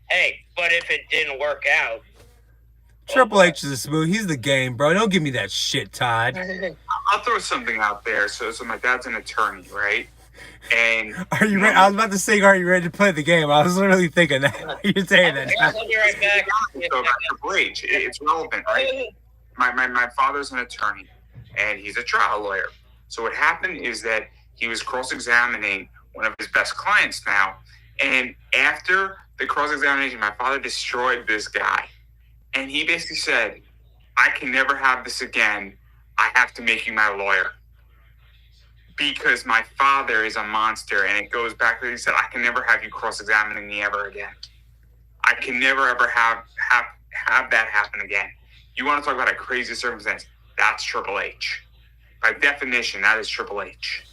Hey, but if it didn't work out, Triple H is a smooth. He's the game, bro. Don't give me that shit, Todd. I'll throw something out there. So my dad's an attorney, right? And are you ready? I was about to say, are you ready to play the game? I was literally thinking that. You're saying that. I'll be right back. So about Triple H, it's relevant, right? My father's an attorney, and he's a trial lawyer. So what happened is that he was cross-examining one of his best clients now, and after the cross-examination, my father destroyed this guy. And he basically said, I can never have this again. I have to make you my lawyer. because my father is a monster, and it goes back to what he said. I can never have you cross-examining me ever again. I can never ever have that happen again. You want to talk about a crazy circumstance? That's Triple H. By definition, that is Triple H.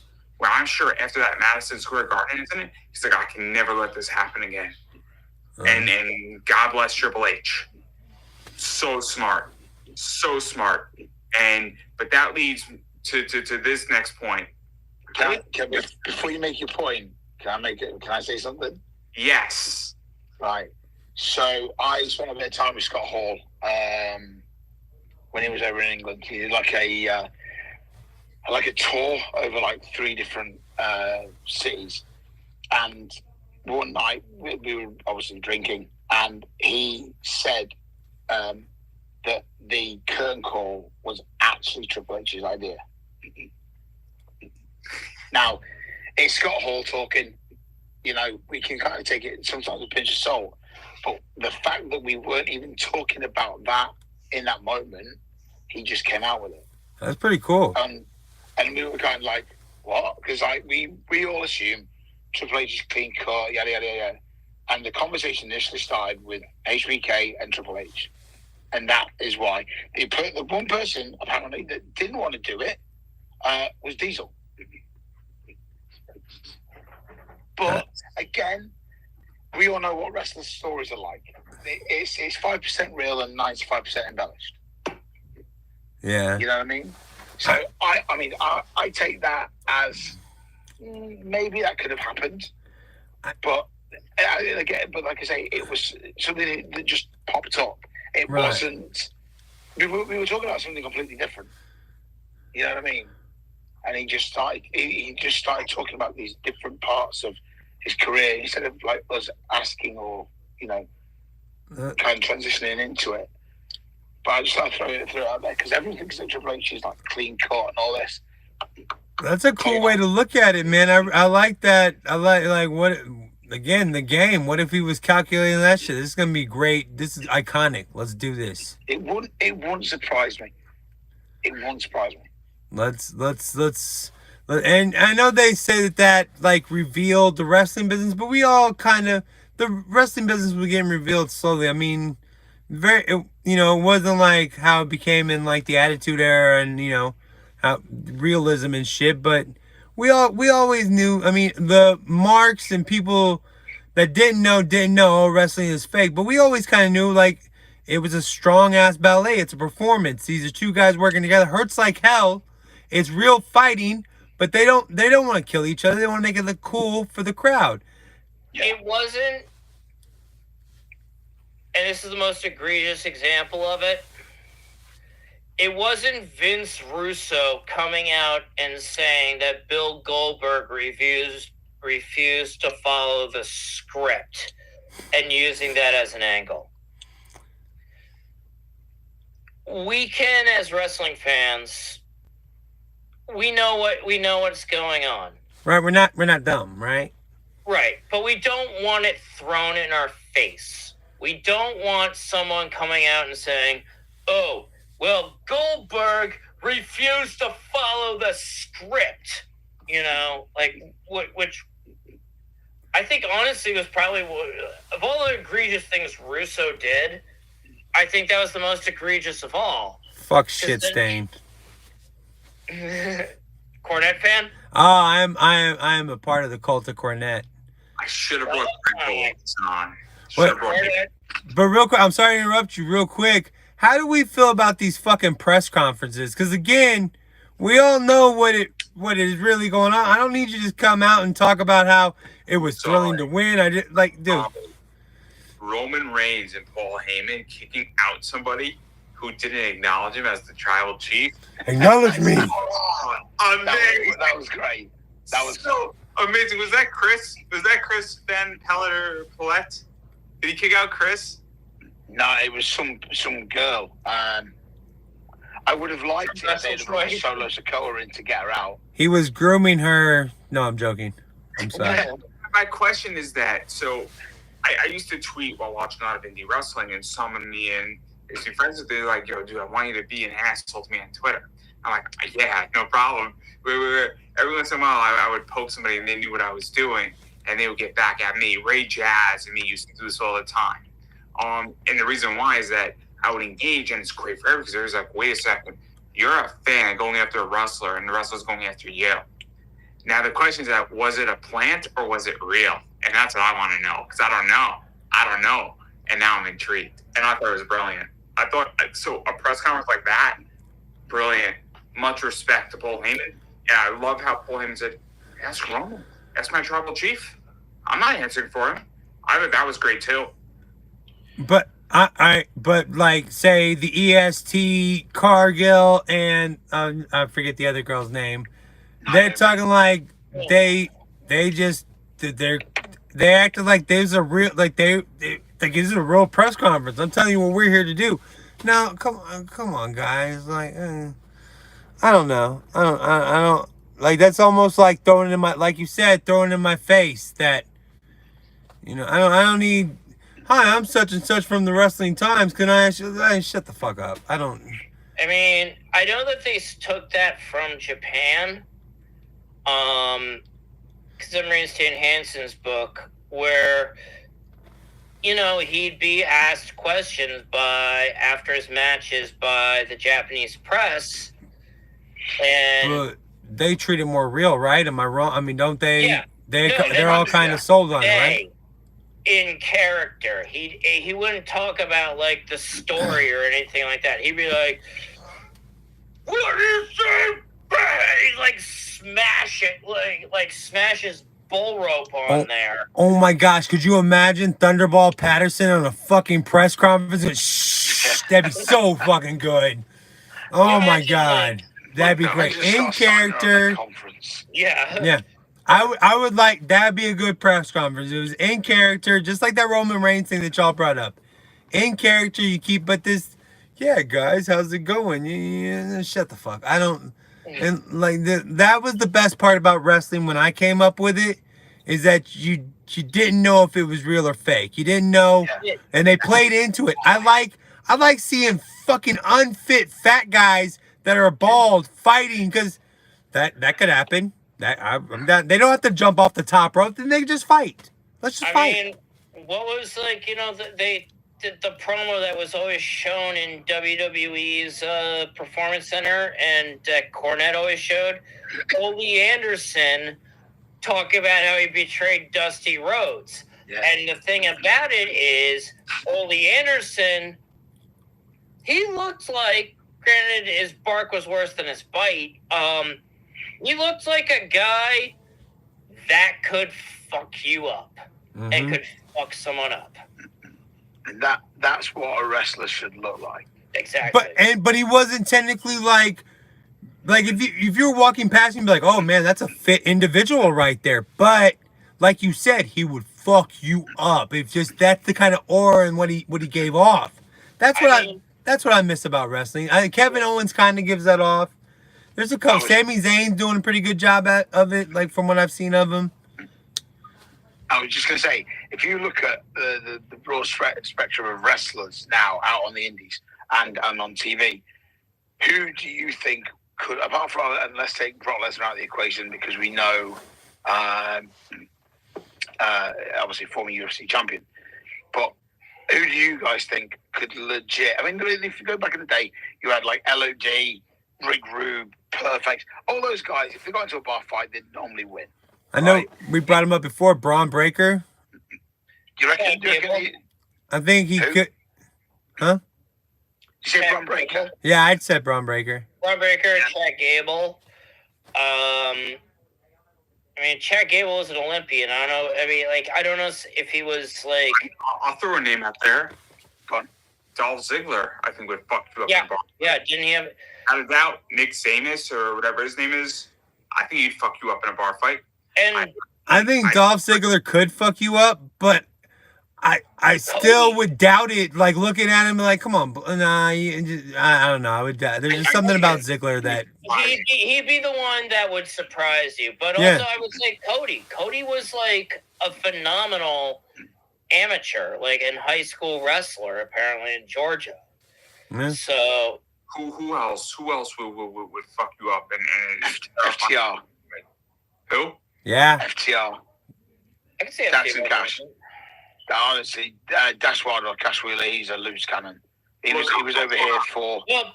Well, I'm sure after that Madison Square Garden incident, he's like, I can never let this happen again. And God bless Triple H. So smart. But that leads to this next point. Before you make your point, can I say something? Yes. Right. So I spent a bit of time with Scott Hall when he was over in England. He did like a tour over like 3 different cities, and one night we were obviously drinking, and he said that the curtain call was actually Triple H's idea. Now, it's Scott Hall talking. You know, we can kind of take it sometimes with a pinch of salt, but the fact that we weren't even talking about that in that moment, he just came out with it. That's pretty cool. And we were kind of like, what? Because we all assume Triple H is clean cut, yada, yada, yada. And the conversation initially started with HBK and Triple H. And that is why. The one person, apparently, that didn't want to do it was Diesel. But, again, we all know what wrestling stories are like. It's 5% real and 95% embellished. Yeah. You know what I mean? So I take that as maybe that could have happened, but again, like I say, it was something that just popped up. It wasn't. We were talking about something completely different. You know what I mean? And he just started talking about these different parts of his career instead of like us asking or kind of transitioning into it. But I just started throwing it out there because everything that Triple H is like clean cut and all this. That's a cool way to look at it, man. I like that. I like what, again, the game. What if he was calculating that shit? This is gonna be great. This is iconic. Let's do this. It wouldn't surprise me. It won't surprise me. Let's and I know they say that like revealed the wrestling business, but we all the wrestling business was getting revealed slowly. I mean, it wasn't like how it became in like the Attitude Era and how realism and shit, but we always knew. I mean, the marks and people that didn't know wrestling is fake, but we always kind of knew like it was a strong ass ballet. It's a performance. These are 2 guys working together. Hurts like hell. It's real fighting, but they don't want to kill each other. They want to make it look cool for the crowd. It wasn't, and this is the most egregious example of it. It wasn't Vince Russo coming out and saying that Bill Goldberg refused to follow the script and using that as an angle. We can, as wrestling fans, we know what's going on. Right, we're not dumb, right? Right, but we don't want it thrown in our face. We don't want someone coming out and saying, "Oh, well, Goldberg refused to follow the script." Which I think honestly was probably of all the egregious things Russo did, I think that was the most egregious of all. Fuck shit stain. Cornette fan? Oh, I am a part of the cult of Cornette. I should have brought Prince on. But real quick, I'm sorry to interrupt you real quick. How do we feel about these fucking press conferences? Because again, we all know what is really going on. I don't need you to just come out and talk about how it was thrilling to win. I just dude. Roman Reigns and Paul Heyman kicking out somebody who didn't acknowledge him as the tribal chief. Acknowledge me. Oh, amazing. That was great. That was so amazing. Was that Chris? Was that Chris Van Paulette? Did he kick out Chris? No, it was some girl. I would have liked it if they'd have brought Solo Sikoa in to get her out. He was grooming her. No, I'm joking. I'm sorry. My question is that, so I used to tweet while watching a lot of indie wrestling, and some of me and a few friends, they're like, "Yo, dude, I want you to be an asshole to me on Twitter." I'm like, "Yeah, no problem." Everyone once in a while, I would poke somebody and they knew what I was doing, and they would get back at me. Ray Jazz and me used to do this all the time. And the reason why is that I would engage, and it's great for everyone because there's like, wait a second, you're a fan going after a wrestler, and the wrestler's going after you. Now the question is that, was it a plant or was it real? And that's what I want to know, because I don't know. And now I'm intrigued. And I thought it was brilliant. I thought, so a press conference like that, brilliant. Much respect to Paul Heyman. And I love how Paul Heyman said, ask Roman. Ask my tribal chief. I'm not answering for him. I thought that was great too. But but like, say the EST, Cargill, and I forget the other girl's name. They're talking like they acted like there's a real, like this is a real press conference. I'm telling you what we're here to do. Now, come on, guys. Like, I don't know. I don't like, that's almost like throwing it in my, like you said, throwing it in my face that, I don't need, hi, I'm such and such from the Wrestling Times. Can I ask you? Shut the fuck up. I don't. I mean, I know that they took that from Japan. Because I'm reading Stan Hansen's book where, he'd be asked questions after his matches by the Japanese press. And but they treat it more real, right? Am I wrong? I mean, don't they? Yeah. They're all kind of sold on it, right? In character. He wouldn't talk about, like, the story or anything like that. He'd be like, what do you say? He'd, like, smash it, like smash his bull rope on there. Oh my gosh, could you imagine Thunderball Patterson on a fucking press conference? Shh, that'd be so fucking good. Oh my god, that'd be great. In character. Yeah. I would like, that'd be a good press conference. It was in character, just like that Roman Reigns thing that y'all brought up. In character, you keep, but this, yeah, guys, how's it going? Yeah, shut the fuck. I don't. And like that was the best part about wrestling when I came up with it, is that you didn't know if it was real or fake. You didn't know, and they played into it. I like seeing fucking unfit fat guys that are bald fighting, because that could happen. They don't have to jump off the top rope. Then they just fight. Let's just fight. I mean, what was like, the promo that was always shown in WWE's Performance Center and that Cornette always showed? Ole Anderson talking about how he betrayed Dusty Rhodes. Yeah. And the thing about it is, Ole Anderson, he looked like, granted his bark was worse than his bite, he looked like a guy that could fuck you up and could fuck someone up. And that's what a wrestler should look like. Exactly. But he wasn't technically like if you're walking past him, you'd be like, oh man, that's a fit individual right there. But like you said, he would fuck you up. It's just, that's the kind of aura and what he gave off. That's what I miss about wrestling. I think Kevin Owens kind of gives that off. There's a couple. Sami Zayn's doing a pretty good job of it, like from what I've seen of him. I was just going to say, if you look at the broad spectrum of wrestlers now out on the indies and on TV, who do you think could, apart from, and let's take Brock Lesnar out of the equation because we know, obviously former UFC champion, but who do you guys think could legit, I mean, if you go back in the day, you had like LOD, Rick Rude, Perfect, all those guys, if they got into a bar fight, they'd normally win. I know we brought him up before, Braun Breaker. Do you reckon I think he could. Huh? You said Braun Breaker? Yeah, I'd say Braun Breaker. Braun Breaker, Chad Gable. Chad Gable was an Olympian. I don't know. I don't know if he was like. I'll throw a name out there. Go on. Dolph Ziggler, I think, would fuck you up. Yeah. Yeah. Didn't he have? Out of doubt, Nick Samus or whatever his name is, I think he'd fuck you up in a bar fight. And I think Dolph Ziggler could fuck you up, but I still would doubt it. Like looking at him, like, come on, nah. I don't know. I would doubt. There's just something about Ziggler that he'd be the one that would surprise you. But also, I would say Cody. Cody was like a phenomenal amateur, like in high school wrestler, apparently in Georgia. Yeah. So who else? Who else would fuck you up? And FTR. Who? Yeah. FTR. I can see a Dax few and more. Cash. Honestly, Dash Wilder or Cash Wheeler, he's a loose cannon. He was over here for. Well,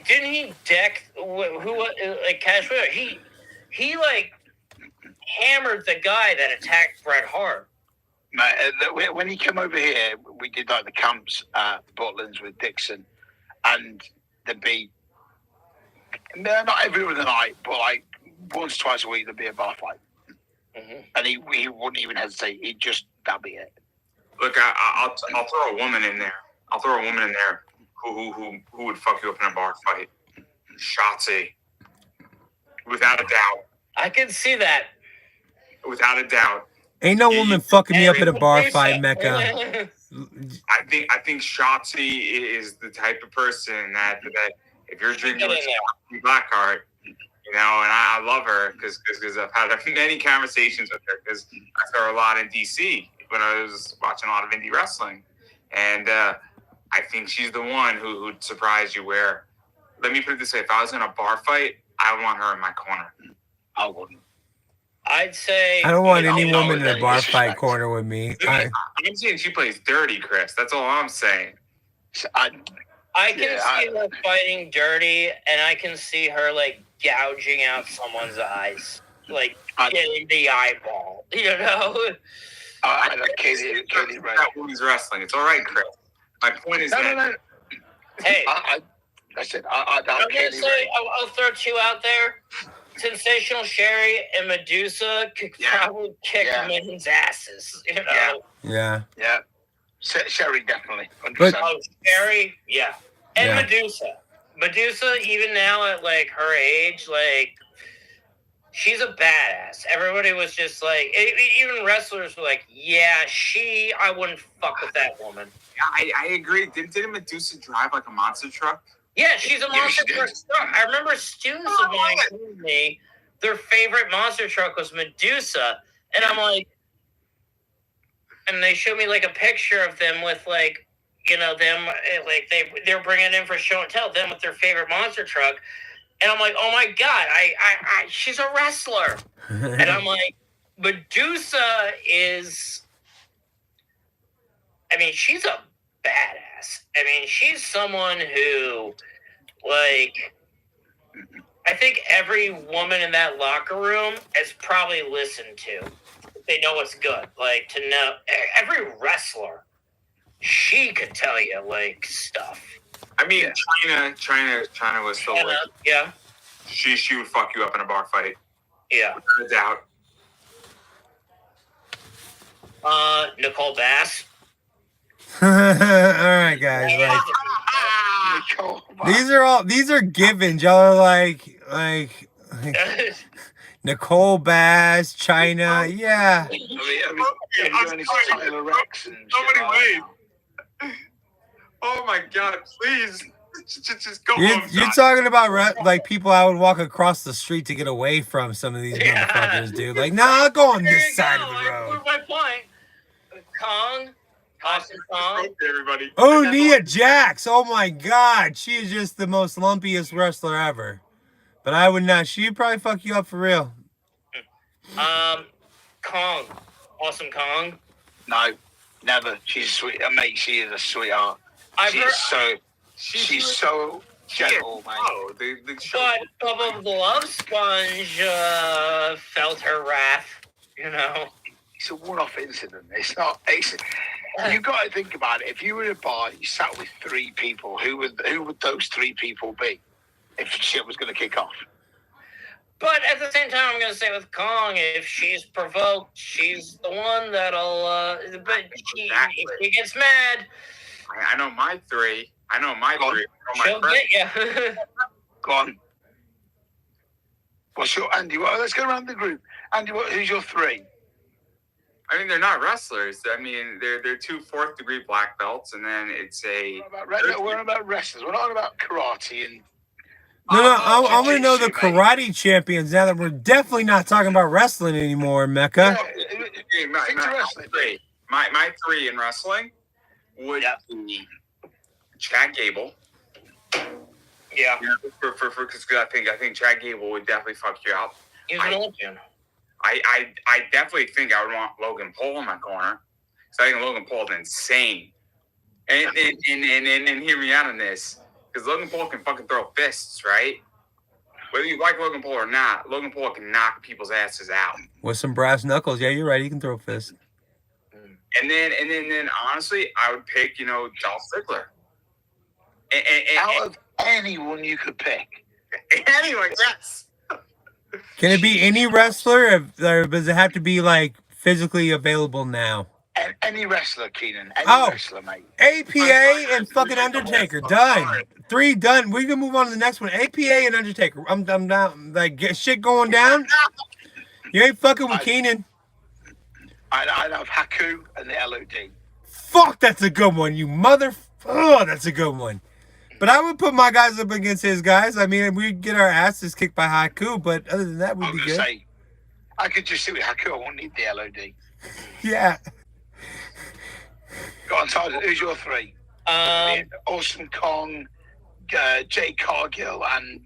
didn't he deck who like Cash Wheeler? He like hammered the guy that attacked Bret Hart. When he came over here, we did like the camps at Butlands with Dixon, and there'd be not every other night, but like once, twice a week, there'd be a bar fight, and he wouldn't even hesitate. He'd just that'd be it. Look, I'll throw a woman in there. I'll throw a woman in there who would fuck you up in a bar fight. Shotzi, without a doubt. I can see that. Without a doubt. Ain't no woman fucking me up at a bar fight, Mecca. I think Shotzi is the type of person that if you're drinking with Shotzi Blackheart, you know, and I love her because I've had many conversations with her because I saw her a lot in DC when I was watching a lot of indie wrestling, and I think she's the one who would surprise you. Where, let me put it this way: if I was in a bar fight, I would want her in my corner. I wouldn't. I'd say I don't want any no, woman in a bar disrespect. fight corner with me. I'm saying she plays dirty, Chris. That's all I'm saying. So I can see her fighting dirty, and I can see her like gouging out someone's eyes, like getting the eyeball. You know. I like Katie Ray. That woman's wrestling. It's all right, Chris. My point is No. Hey, I said I'm gonna say I'll throw two out there. Sensational Sherry and Medusa could probably kick men's asses. You know. Yeah. Sherry definitely. 100%. But- Sherry, yeah, and Yeah. Medusa. Medusa, even now at like her age, like she's a badass. Everybody was just like, even wrestlers were like, yeah, I wouldn't fuck with that woman. I agree. Didn't Medusa drive like a monster truck? Yeah, she's a monster she truck did. star. I remember students of mine told me their favorite monster truck was Medusa, and I'm like, and they showed me like a picture of them with like, you know, them like they're bringing in for show and tell, them with their favorite monster truck, and I'm like, oh my god, I she's a wrestler, and I'm like, Medusa is, I mean, she's a badass. I mean, she's someone who, like, I think every woman in that locker room has probably listened to. They know what's good. Like, to know every wrestler, she could tell you like stuff. I mean, China was still like, Yeah, she would fuck you up in a bar fight. yeah. Without a doubt. Nicole Bass. All right, guys. Like, these are givens. Y'all are like Nicole Bass, China. Yeah. I mean, Tyler Rex and Nobody wait. Oh my god! Please, just go home. You're talking about like people I would walk across the street to get away from some of these motherfuckers, dude. Like, nah, I'll go on this side of the I road. proved my point. Kong. Austin Kong. Everybody. Oh, Nia Jax. Oh my God. She is just the most lumpiest wrestler ever. But I would not. She'd probably fuck you up for real. Kong. Awesome Kong. No, never. She's sweet. Mate, she is a sweetheart. She's so gentle, man. Oh, the show. But Bubba the Love Sponge felt her wrath, you know. It's a one-off incident. It's not. You got to think about it. If you were in a bar, you sat with three people. Who would those three people be if shit was going to kick off? But at the same time, I'm going to say with Kong, if she's provoked, she's the one that'll. But if she gets mad, I know my three. I know my three. she'll get you. Go on. What's your Andy? Well, let's go around the group. Andy, who's your three? I mean, they're not wrestlers. I mean, they're 2 4th-degree black belts, and then it's a. We're about wrestlers. We're not about karate and. No, I want to know the karate champions now that we're definitely not talking about wrestling anymore, Mecca. My three in wrestling would be Chad Gable. Yeah. Because I think Chad Gable would definitely fuck you up. He's an Olympian. I definitely think I would want Logan Paul in my corner. So I think Logan Paul is insane. And hear me out on this. Because Logan Paul can fucking throw fists, right? Whether you like Logan Paul or not, Logan Paul can knock people's asses out. With some brass knuckles. Yeah, you're right. He can throw fists. And then honestly, I would pick, Dolph Ziggler. Out of anyone you could pick. Anyone, yes. Can it be any wrestler, or does it have to be like physically available now? Any wrestler, Keenan. Any wrestler, mate. APA and fucking Undertaker. Done. 3 done. We can move on to the next one. APA and Undertaker. I'm down. Like, get shit going down. You ain't fucking with Keenan. I'd have Haku and the LOD. Fuck, that's a good one, you mother. Oh, that's a good one. But I would put my guys up against his guys. I mean, we'd get our asses kicked by Haku, but other than that, we'd be good. Say, I could just see with Haku. I won't need the LOD. Yeah. Go on, Tyler. Who's your 3? Awesome Kong, Jay Cargill, and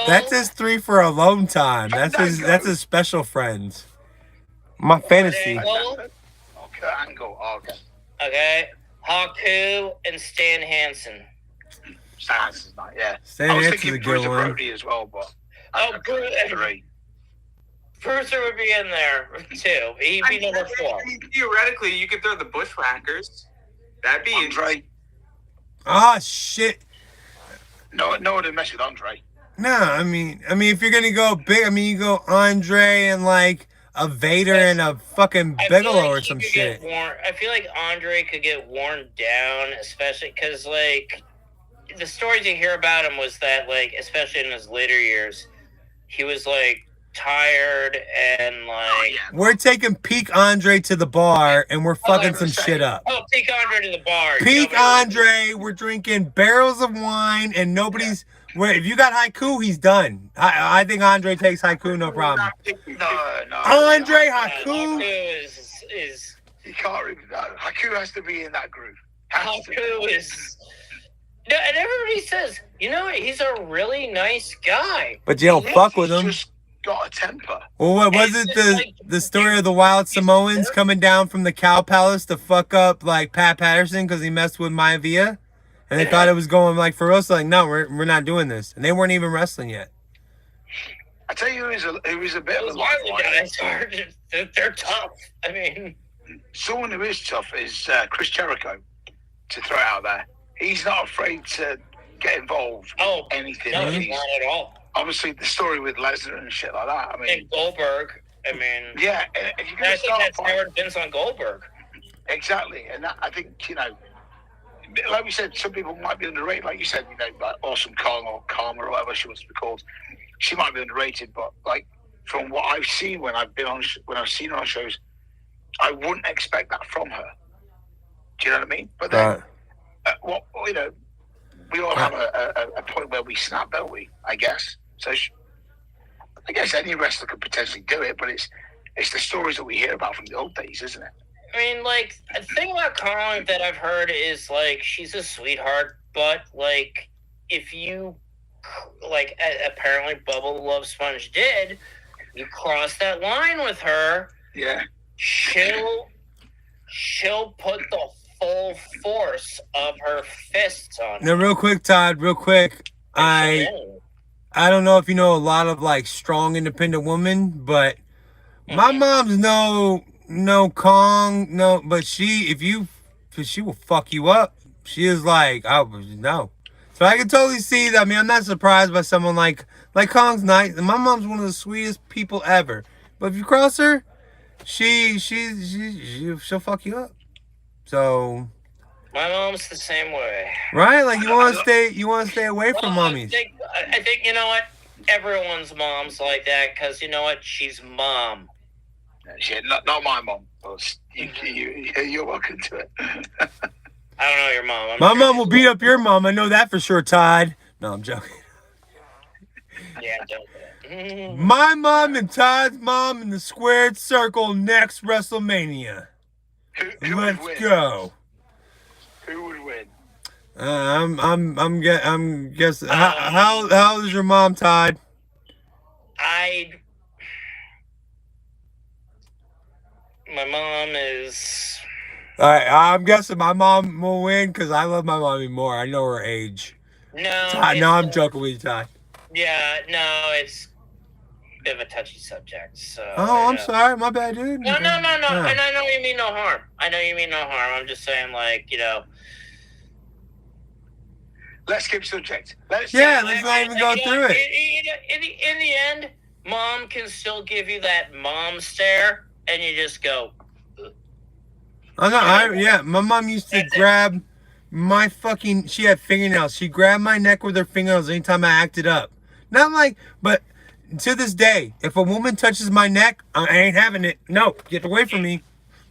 That's his 3 for a long time. That's his special friends. My fantasy. Kurt Angle. Oh, okay. Okay. Haku and Stan Hansen. Stan Hansen's not, yeah. Stan I was Hansen's thinking a good Bruiser one. Brody as well, but Bruiser would be in there too. He'd be number 4. Theoretically, you could throw the Bushwhackers. That'd be Andre. Oh shit. No one would mess with Andre. No, I mean, if you're gonna go big, you go Andre and like a Vader and a fucking Bigelow or some shit. I feel like Andre could get worn down, especially because like the stories you hear about him was that like, especially in his later years, he was like tired and like. We're taking peak Andre to the bar and we're fucking some shit up. Oh, peak Andre to the bar. Peak Andre, we're drinking barrels of wine and nobody's. If you got Haiku, he's done. I think Andre takes Haiku, no problem. No. Andre Haiku is. You can't really. Haiku has to be in that group. Haiku is. No, and everybody says, he's a really nice guy. But you don't fuck with him. Just got a temper. Well, what was it? The story of the Wild Samoans coming down from the Cow Palace to fuck up like Pat Patterson because he messed with Maivia, and they thought it was going like for us. Like, no, we're not doing this, and they weren't even wrestling yet. I tell you, who is a bit of a lifeline. They're tough. I mean, someone who is tough is Chris Jericho. To throw out there, he's not afraid to get involved with anything. No, he's not at all. Obviously, the story with Lesnar and shit like that. I mean, and Goldberg. I mean, yeah. If you're gonna start that's never Vince on Goldberg. Exactly, and that, I think like we said, some people might be underrated. Like you said, like Awesome Kong or Karma or whatever she wants to be called. She might be underrated, but like from what I've seen when I've seen her on shows, I wouldn't expect that from her. Do you know what I mean? But then, we all have a point where we snap, don't we? I guess. So I guess any wrestler could potentially do it, but it's the stories that we hear about from the old days, isn't it? I mean, like, the thing about Kong that I've heard is, like, she's a sweetheart, but, like, if you, like, apparently Bubba the Love Sponge did, you cross that line with her, she'll put the full force of her fists on you. Now, real quick, Todd, I don't know if you know a lot of, like, strong, independent women, but my mom's no Kong, but she will fuck you up. She is like, no. So I can totally see that. I mean, I'm not surprised by someone like Kong's nice. My mom's one of the sweetest people ever. But if you cross her, she'll fuck you up. So my mom's the same way. Right? Like you want to stay away from mommies. I think you know what? Everyone's mom's like that because you know what? She's mom. Yeah, not my mom. You're welcome to it. I don't know your mom. My mom will beat up your mom. I know that for sure, Todd. No, I'm joking. Yeah, don't. My mom and Todd's mom in the squared circle next WrestleMania. Let's go. Who would win? I'm guessing. How old is your mom, Todd? My mom is. All right, I'm guessing my mom will win because I love my mommy more. I know her age. No. Ty, no, I'm joking with you, Ty. Yeah, no, it's a bit of a touchy subject. So. Oh, I'm sorry. My bad, dude. No. Yeah. And I know you mean no harm. I'm just saying, like, Let's skip subject. Let's not even go through it. In the end, mom can still give you that mom stare, and you just go. Oh, no, my mom used to grab my fucking. She had fingernails. She grabbed my neck with her fingernails anytime I acted up. Not like, but to this day, if a woman touches my neck, I ain't having it. No, get away from me.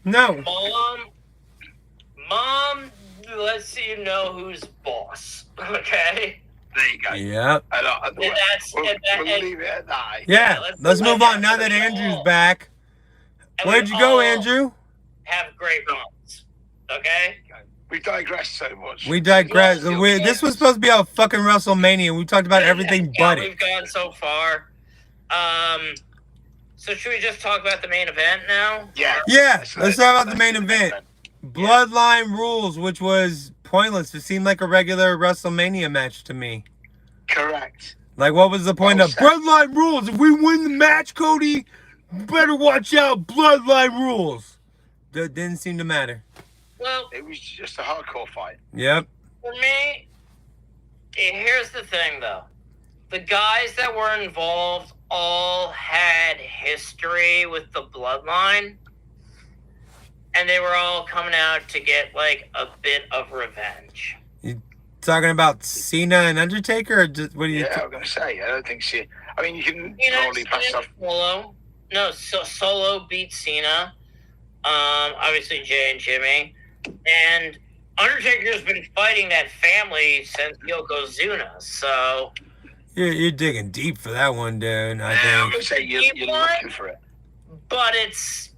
No. Mom, lets you know who's boss. Okay. There you go. Yep. We'll leave it at that. Yeah. Let's move on now that Andrew's back. Where'd you go, Andrew? Have great moms. Okay. We digress so much. We digress. This was supposed to be a fucking WrestleMania. We talked about everything but it. We've gone so far. So should we just talk about the main event now? Yeah. Let's talk about the main event. Bloodline Rules, which was pointless. It seemed like a regular WrestleMania match to me. Correct. Like, what was the point of Bloodline Rules? If we win the match, Cody, better watch out. Bloodline Rules. That didn't seem to matter. Well, it was just a hardcore fight. Yep. For me, here's the thing, though. The guys that were involved all had history with the Bloodline, and they were all coming out to get, like, a bit of revenge. You talking about Cena and Undertaker, or just, what are you... I'm going to say, I don't think she... I mean, you can probably pass off... Solo. No, Solo beat Cena. Obviously Jay and Jimmy. And Undertaker's been fighting that family since Yokozuna, so... You're digging deep for that one, dude, I think. I'm going to say you're looking for it. But it's...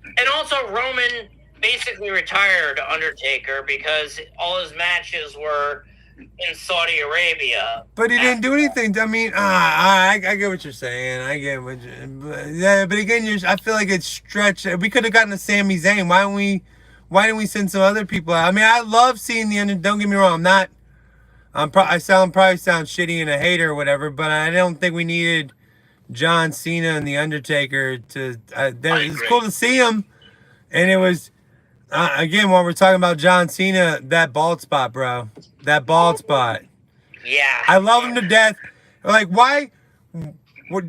And also, Roman basically retired Undertaker because all his matches were in Saudi Arabia. But he didn't do anything. I mean, I get what you're saying. I get what you... But again, I feel like it's stretched. We could have gotten a Sami Zayn. Why didn't we send some other people out? I mean, I love seeing the Undertaker. Don't get me wrong. I probably sound shitty and a hater or whatever, but I don't think we needed John Cena and the Undertaker to... it's cool to see him. And it was... again, while we're talking about John Cena, that bald spot, bro. That bald spot. Yeah. I love him to death. Like, why...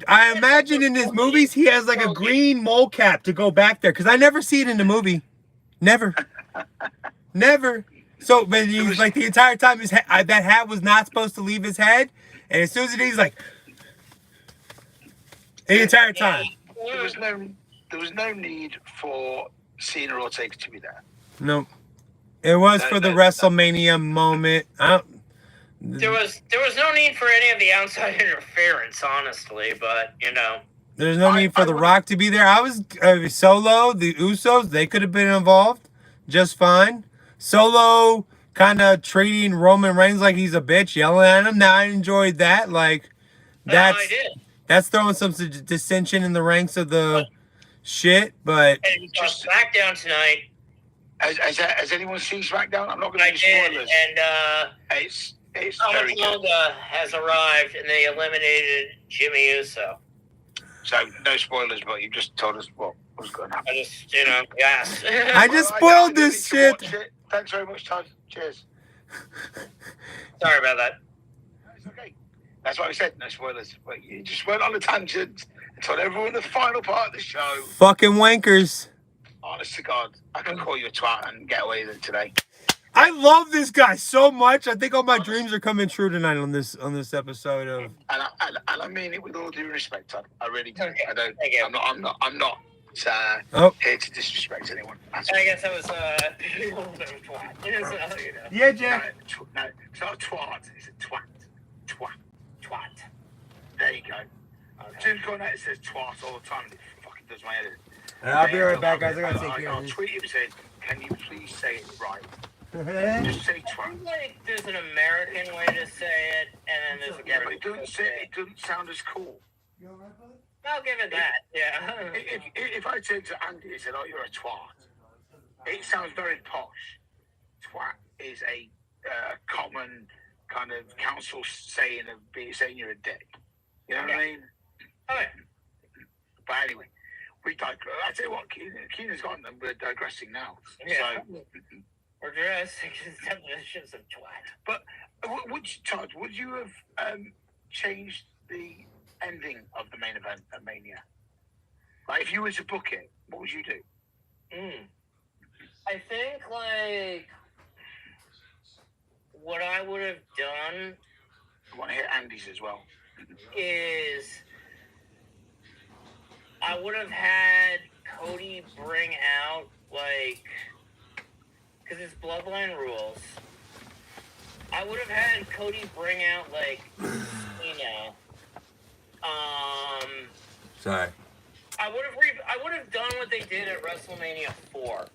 I imagine in his movies, he has like a green mole cap to go back there. Because I never see it in the movie. Never. Never. So, but he's like the entire time, that hat was not supposed to leave his head. And as soon as it is, like... The entire time. There was no need for Cena or Taker to be there. No. It was for the WrestleMania moment. There was no need for any of the outside interference, honestly, but, There's no need for The Rock to be there. I was Solo, the Usos, they could have been involved just fine. Solo kind of treating Roman Reigns like he's a bitch, yelling at him. Now, I enjoyed that. Like, that's throwing some dissension in the ranks of the shit, but... And SmackDown tonight. Has anyone seen SmackDown? I'm not going to do spoilers. And it's Thomas Longa has arrived, and they eliminated Jimmy Uso. So, no spoilers, but you just told us what was going to happen. I just, yes. I just spoiled this shit. Thanks very much, Todd. Cheers. Sorry about that. It's okay. That's why we said no spoilers. But you just went on a tangent and told everyone the final part of the show. Fucking wankers. Honest to God, I can call you a twat and get away with it today. I love this guy so much. I think all my dreams are coming true tonight on this episode of. And I mean it with all due respect, Todd. I really do. Okay. I don't. I'm not here to disrespect anyone. I guess that was a little bit of a twat. Yeah, Jack. No, it's not a twat. It's a twat. Twat. There you go. Jim Cornette says twat all the time. And it fucking does my head in. I'll be right back, guys. I gotta take care of I'll this. tweet him saying, "Can you please say it right?" Just say twat. I feel like there's an American way to say it, and then there's a Yeah, but it doesn't sound as cool. I'll give it that. Yeah. If I turned to Andy and said, "Oh, you're a twat," it sounds very posh. Twat is a common kind of council saying saying you're a dick. You know what I mean? Okay. But anyway, we digress. I tell you what, Keenan's gone, and we're digressing now. Yeah. So, We're dressing his definitions of twat. but Todd, would you have changed the ending of the main event at Mania? Like, if you were to book it, what would you do? I think, like, what I would have done I want to hear Andy's as well. is I would have had Cody bring out, like, because it's Bloodline rules. I would have had Cody bring out, like, Sorry. I would have done what they did at WrestleMania 4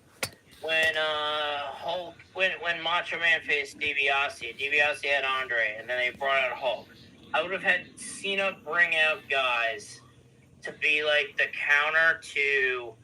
when Hulk when Macho Man faced DiBiase. DiBiase had Andre, and then they brought out Hulk. I would have had Cena bring out guys to be like the counter to